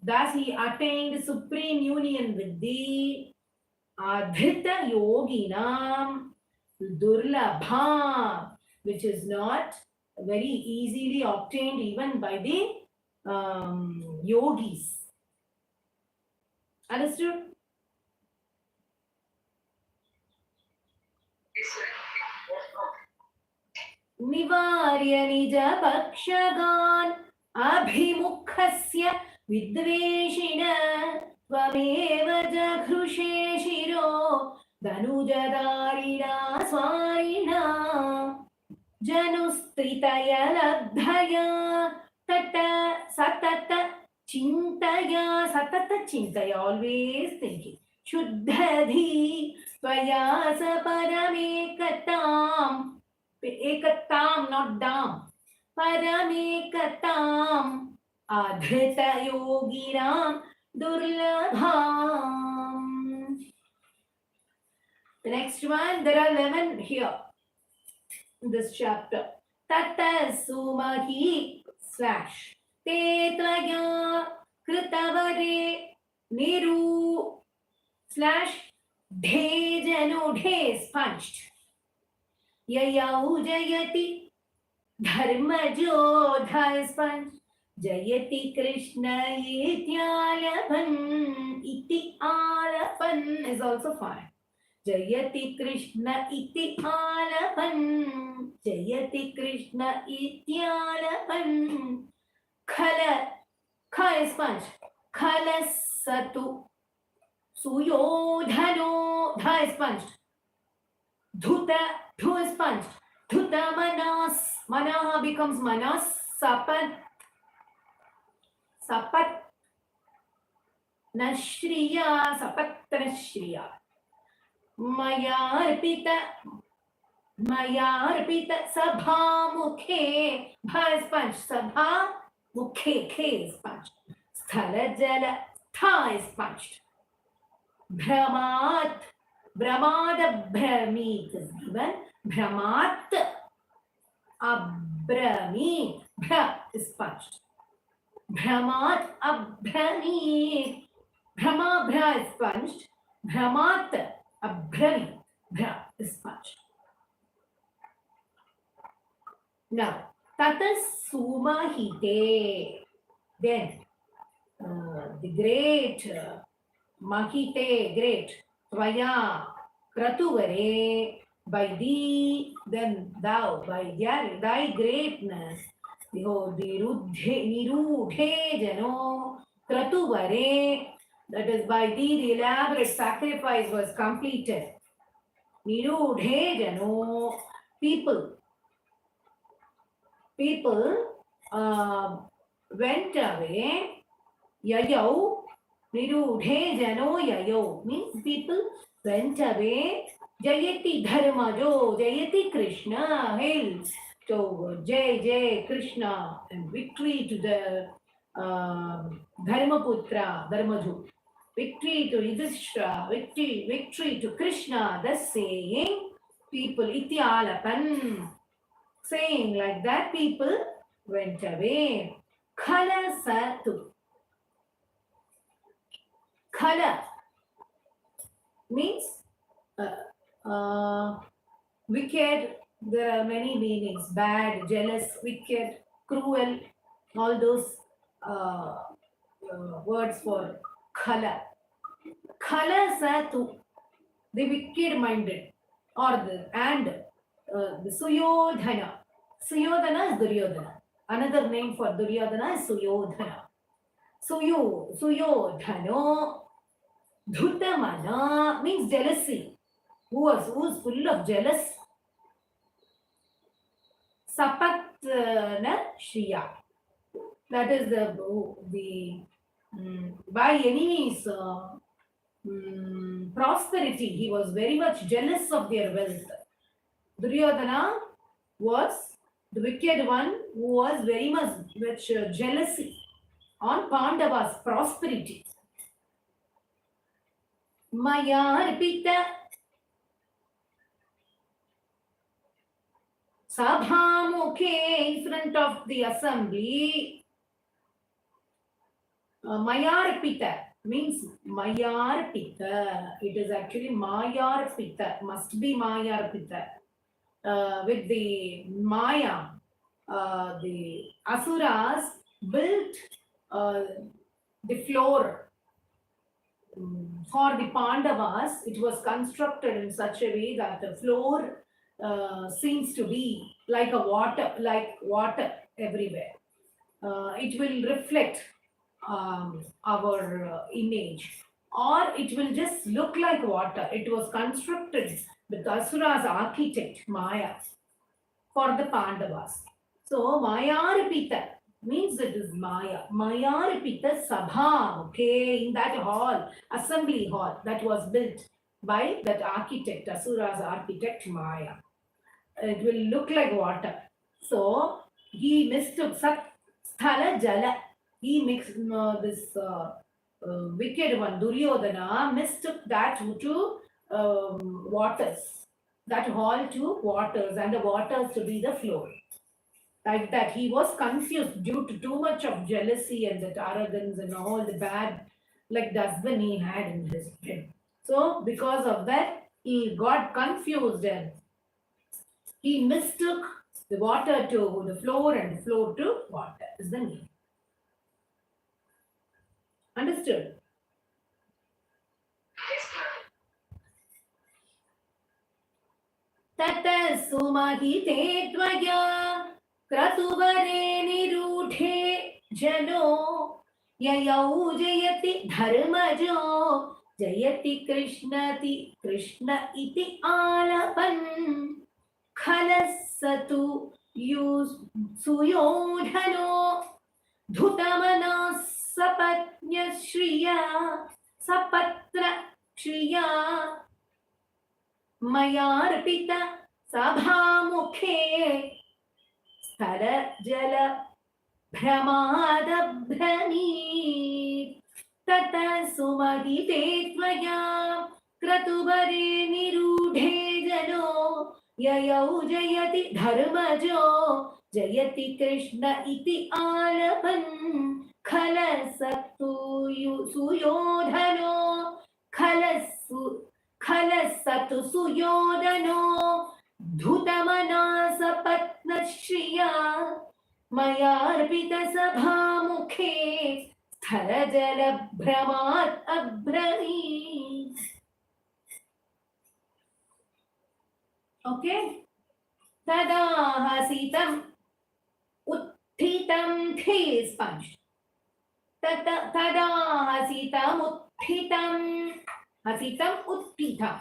Thus he attained supreme union with thee. Adhita yoginam durlabha, which is not very easily obtained even by the yogis. Understood? Nivarya nija pakshagan abhimukhasya vidveshina tvameva jagrushe shiro danujadarina svarina janustritaya labdhaya tata satata chintaya, always thinking. Shuddhadhi tvayasa paramekatam, ekatam, not dam, paramekatam adhrita yoginam durlabham. The next one, there are 11 here in this chapter. Tata sumahi slash te tvaya kritavare niru slash dhe janu dhe is punched. Yayau jayati dharma jodha is punched. Jayati Krishna ityalapan, iti alapan is also fine. Jayati Krishna iti alapan, Jayati Krishna ityalapan. Khala, kha is punched. Khalasatu. Suyodhano. Dha is punched. Dhuta. Dhu is punched. Dhuta manas. Manaha becomes manas. Sapat. Sapat. Nashriya. Sapat nashriya. Mayarpita. Mayarpita. Sabha mukhe. Bha is punched. Sabha mukhe. K is punched. Sthala jala. Tha is punched. Brahmat. Brahmad Brahmit is given. Brahmat Abramit. Bra is punched. Brahmat Abramit. Brahma Bra is punched. Brahmat Abramit. Bra is punched. Now, Tatas Sumahite. Then, the great Mahite, great. Tvaya, Kratuvare, by thee, then thou, by thy greatness, behold, the Nirudhe Jano, Kratuvare, that is by thee the elaborate sacrifice was completed. Nirudhe Jano, people went away, Yayau, Nirudhe Jano Yayo means people went away. Jayati Dharmajo, Jayati Krishna, hail to Jai Jai Krishna and victory to the Dharmaputra, Dharmaju. Victory to Yudhishthira, victory to Krishna. Thus saying, people Ityalapan, saying like that, people went away. Khala Satu. Khala means wicked. There are many meanings: bad, jealous, wicked, cruel. All those words for khala. Khala satu, the wicked-minded, or the Suyodhana. Suyodhana is Duryodhana. Another name for Duryodhana is Suyodhana. Suyodhano. Dhutamana means jealousy. Who is full of jealous? Sapatna Shriya. That is the by enemies prosperity. He was very much jealous of their wealth. Duryodhana was the wicked one who was very much jealousy on Pandava's prosperity. Mayarpita Sabhamukhe, in front of the assembly. Mayarpita means Mayarpita. It is actually Mayarpita, must be Mayarpita. With the Maya, the Asuras built the floor for the Pandavas. It was constructed in such a way that the floor seems to be like water everywhere. It will reflect our image, or it will just look like water. It was constructed with Asura's architect Maya for the Pandavas. So Mayarpita means it is Maya. Mayarpita Sabha, okay, in that hall, assembly hall that was built by that architect, Asura's architect Maya. It will look like water. So he mistook Sthala Jala. He mixed this wicked one, Duryodhana, mistook that to waters, that hall to waters, and the waters to be the floor. Like that, he was confused due to too much of jealousy and that arrogance and all the bad, like dustbin he had in his head. So because of that, he got confused and he mistook the water to the floor and the floor to water is the name. Understood? Tata sumahite tvaya kratuvare nirudhe jano ययौ जयति धर्मजो जयति कृष्ण इति आलपन् खलसतु सुयोधनो धुतमनः सपत्न्यश्रिया सपत्र श्रिया मयार्पित सभामुखे स्थलजल भ्रमादभ्रमीत् ततः सुमहिते त्वया क्रतुवरे निरूढे जनो ययौ जयति धर्मजो जयति कृष्ण इति आलपन् खलसतु सुयोधनो खलसतु सुयोधनो धुतमनः सपत्नश्रिया मयार्पितसभामुखे स्थलजलभ्रमात् अब्रवीत्. Okay? तदा हसितम् उत्थितं थे स्पञ्ज्. तदा हसितम् उत्थितं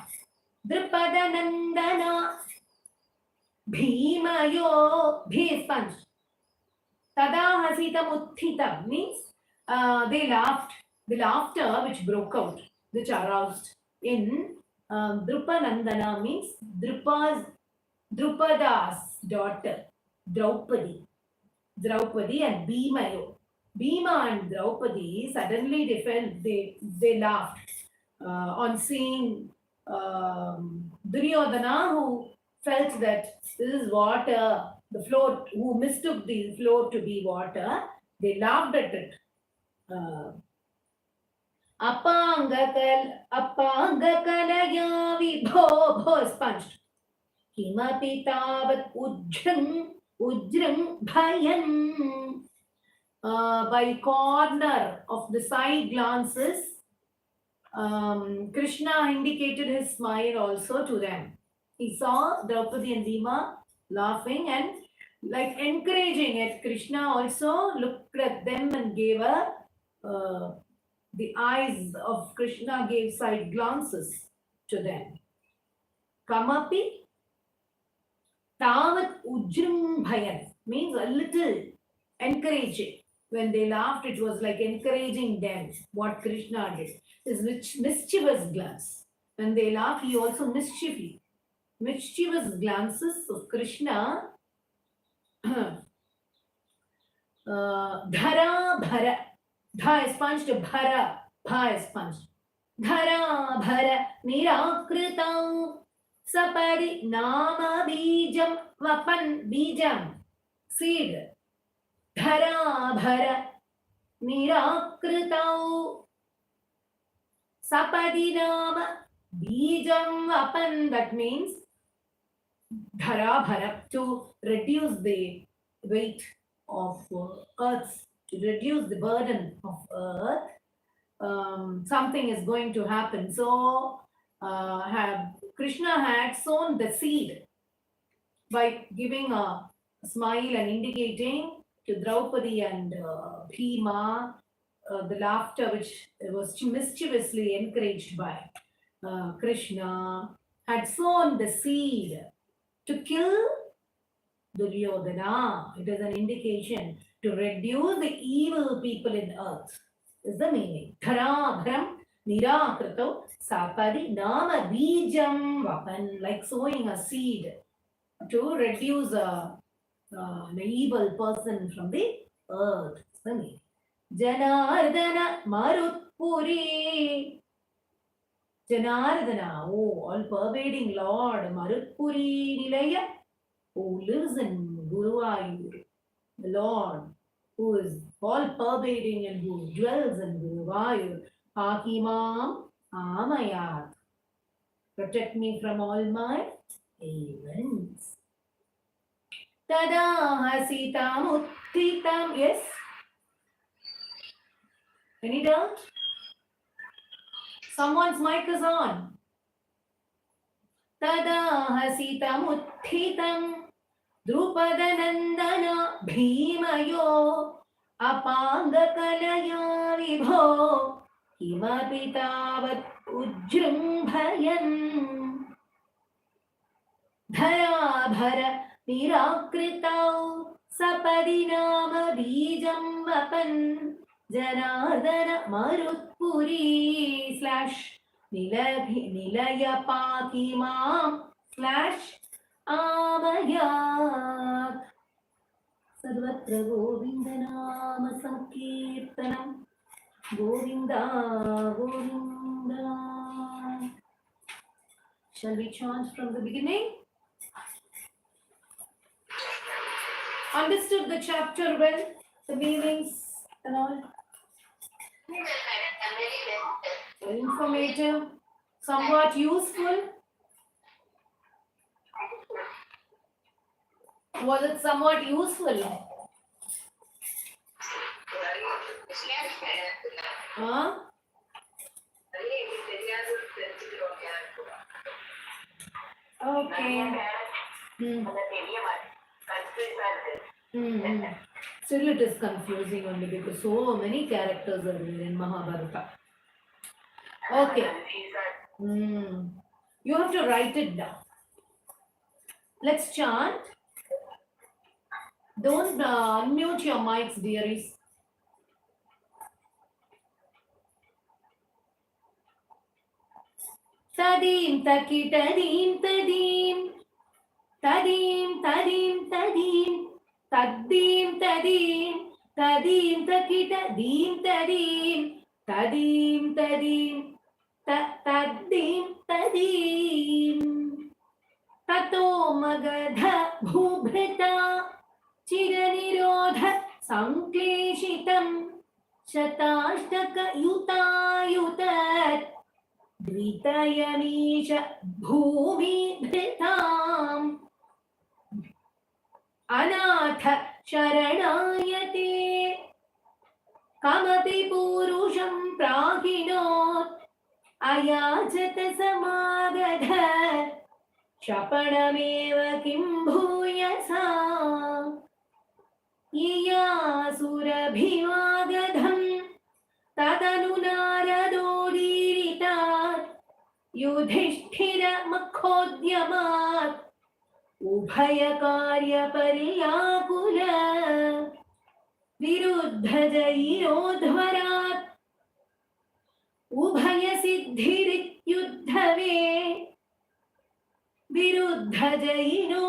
द्रुपदनन्दन भीमयो sponge. Tada hasitam uthitam means they laughed. The laughter which broke out, which aroused in Drupanandana means Drupada's daughter, Draupadi and Bhimayo. Bhima and Draupadi suddenly they laughed on seeing Duryodhana, who felt that this is water. The floor, who mistook the floor to be water, they laughed at it. Apangakalaya vibho sponged. Kimapi tavat ujram bhayam. By corner of the side glances, Krishna indicated his smile also to them. He saw Draupadi and Bhima laughing and like encouraging it. Krishna also looked at them and gave the eyes of Krishna gave side glances to them. Kamapi tavat ujram bhayan means a little encouraging. When they laughed, it was like encouraging them. What Krishna did is mischievous glance. When they laughed, he also mischievous glances of Krishna. Dhara bhara. Dha is punched, bhara. Bha is punched. Dhara bhara nirakritam sapari nama bijam vapan bijam. Seed. Dhara bhara nirakritam sapadi nama bijam vapan. That means dhara bhara, to reduce the weight of earth, to reduce the burden of earth. Something is going to happen. So Krishna had sown the seed by giving a smile and indicating to Draupadi and Bhima the laughter which was mischievously encouraged by Krishna, had sown the seed to kill Duryodhana. It is an indication to reduce the evil people in earth, is the meaning. Dhara bharam nirakrito sapadi nama bijam vapan, like sowing a seed to reduce an evil person from the earth, is the meaning. Janardana Marutpuri. Janardana, oh, all-pervading Lord, Marutpuri Nilaya, who lives in Guruvayur, the Lord, who is all-pervading and who dwells in Guruvayur. Hakimam Amayat. Protect me from all my events. Tada hasitam uttitam. Yes? Any doubt? Someone's mic is on. Tada hasitam uttitam Drupadanandana Bhimayo Apangakalaya विभो किमपि तावत् उज्जृम्भयन् धराभर निराकृतौ सपदि नाम बीजं वपन् जनार्दन मरुत्पुरी निलय पाति मां आमयात् सर्वत्र गोविन्द नाम संकीर्तनं Govind Govind. Shall we chant from the beginning? Understood the chapter well, the meanings and all? Informative, somewhat useful. Was it somewhat useful? Huh? Okay. Still it is confusing only because so many characters are there in Mahabharata. Okay. You have to write it down. Let's chant. Don't unmute your mics, dearies. Tadim takitadim tadim tadim tadim tadim tadim tadim tadim takitadim tadim tadim tadim tadim tadim tato magadha bhubhrita चिरनिरोध संक्लेशितं शताष्टक युतायुत द्वितयमीश भूमिभृताम् अनाथ शरणायते कमपि पूरुषं प्राहिणोत् अयाचत समागध शपणमेव किं भूयसा ययासुरभिवागधं तदनु नारदोदीरितात् युधिष्ठिरमुखोद्यमात् उभयकार्यपर्याकुल विरुद्धजयोध्वरात् उभयसिद्धिरित्युद्धवे विरुद्धजयिनो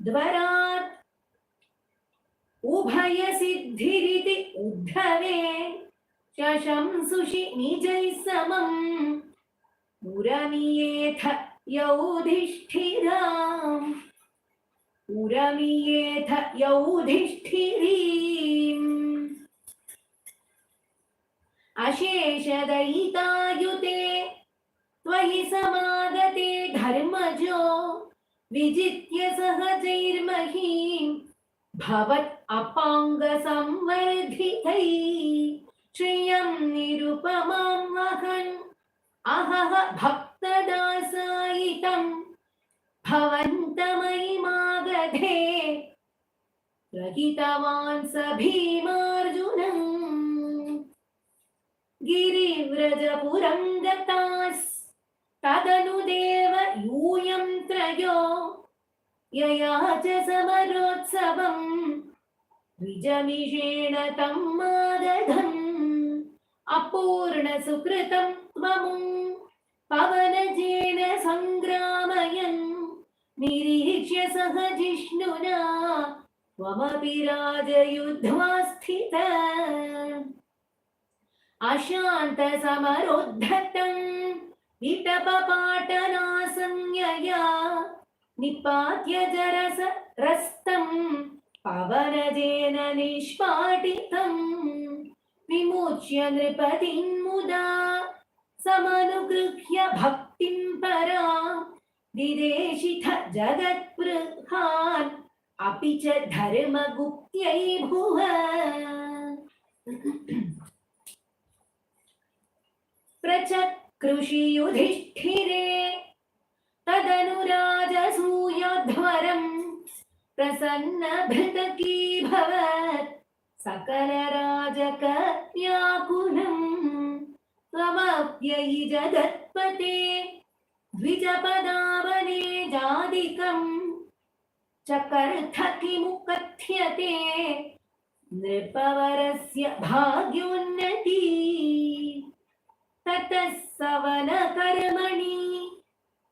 द्वरात् उभयसिद्धिरिति उद्धवे शशंसुषि निजैः समम् पुरमियेथ यौधिष्ठिरीम् अशेषदयितायुते त्वयि समागते धर्मजो विजित्य सहजैर्महीम् भवत् अपांग संवर्धितै श्रियं निरुपमां वहन् अहह भक्तदासायितं भवन्तमयिमागधे रहितवान् स भीमार्जुनम् गिरिव्रजपुरं गतास् तदनु देव यूयं त्रयो ययाच समरोत्सवं द्विजमिषेण तं मागधम् अपूर्णसुकृतं त्वमुं पवनजेन सङ्ग्रामयन् निरीक्ष्य सह जिष्णुना त्वमपि राजयुध्वा स्थित अशान्तसमरोद्धतं विटपपाटनासंज्ञया निपात्य जरस रस्तं पवनजेन निष्पाटितं विमुच्य नृपतिं मुदा समनुगृह्य भक्तिं परां दिदेशिथ जगत्पृहान् अपि च धर्मगुप्त्यै भुव प्रचक्रुषि युधिष्ठिरे तदनुराजसूयोध्वरं प्रसन्नभृतकीभवत् सकलराजकन्याकुलम् त्वमप्ययि जगत्पते द्विजपदावने जादिकम् चकर्थ किमु कथ्यते नृपवरस्य भाग्योन्नति ततः सवनकर्मणि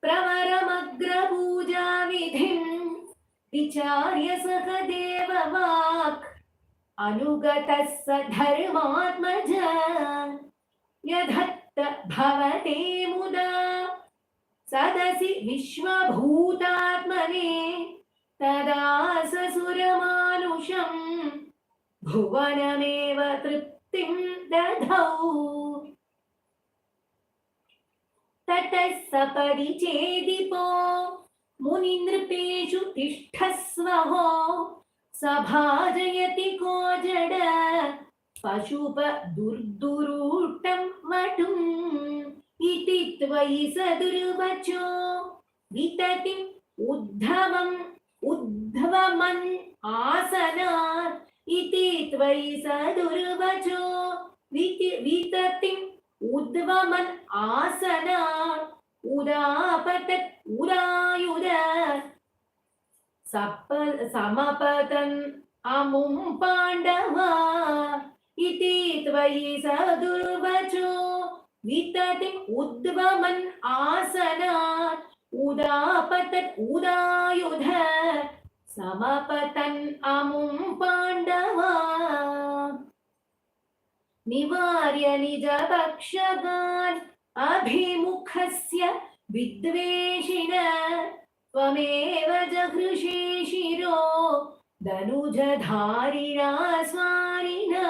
प्रवरमग्रपूजाविधिम् विचार्य सह देववाक् अनुगतः स धर्मात्मज यधत्त भवते मुदा सदसि विश्वभूतात्मने तदा ससुरमानुषम् भुवनमेव तृप्तिं दधौ ततः सपदि चेदिपो मुनिनृपेषु तिष्ठस्वहो सभाजयति को जड पशुप दुर्दुरूटं वटुम् इति त्वयि सदुर्वचो विततिम् उद्धवमन् आसनात् इति त्वयि सदुर्वचो विततिम् उद्वमन् आसनात् उदापतत् उदायुध समपतन् अमुं पाण्डवा इति त्वयि सदुर्वचो विततिम् उद्वमन् आसनात् उदापतत् उदायुध समपतन् अमुं पाण्डवा निवार्य निजपक्षगान् अभिमुखस्य विद्वेषिण त्वमेव जघृषे शिरो धनुजधारिणा स्वारिणा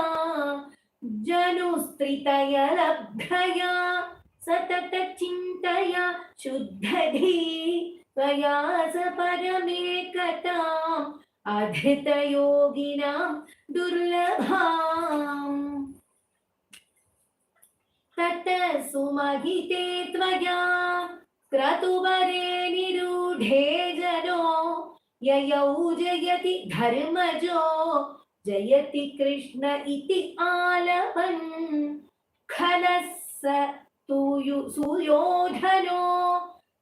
जनुस्त्रितया लब्धया सततचिन्तया शुद्धधी त्वया स परमेकताम् अधितयोगिनां दुर्लभाम् ततः सुमहिते त्वया क्रतुवरे निरूढे जनो ययौ जयति धर्मजो जयति कृष्ण इति आलपन् खलः स तु सुयोधनो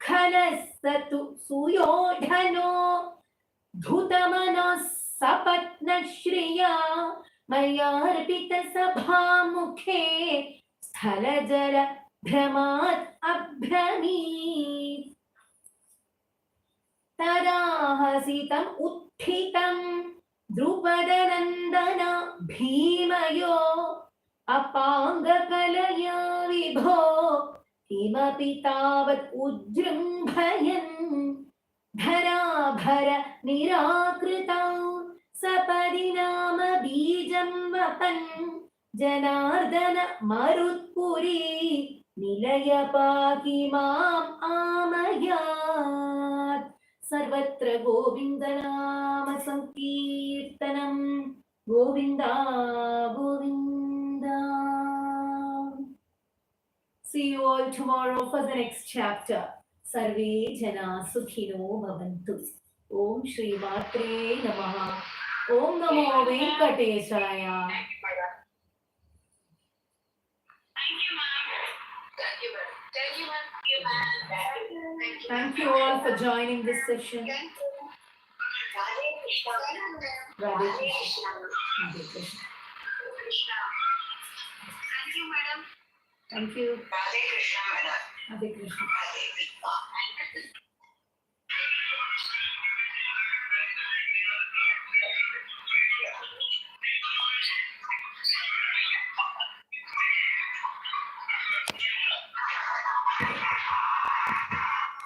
खलः स तु सुयोधनो धुतमनः सपत्नश्रिया मयार्पितसभामुखे स्थलजल भ्रमात् अभ्रमीत् तदाहसितम् उत्थितं द्रुपदनन्दन भीमयो अपाङ्गकलया विभो किमपि तावत् उज्जृम्भयन् धराभर निराकृतौ सपदि नाम बीजं वपन् जनार्दन मरुत्पुरी निलय पाहि माम् आमयात् सर्वत्र गोविन्दनाम संकीर्तनं Govinda Govinda. See you all tomorrow for the next chapter. Sarve jana sukhino bhavantu. Om Shri Mathrey Namaha. Om Namo Venkatesaya. Thank you, ma'am. Thank you, ma'am. Thank you, ma'am. Thank you, ma'am. Thank you all for joining this session. Thank you. Radhe Krishna. Radhe Krishna. Radhe Krishna. Krishna. Thank you, madam. Thank you. Radhe Krishna, madam. Radhe Krishna. Radhe Krishna.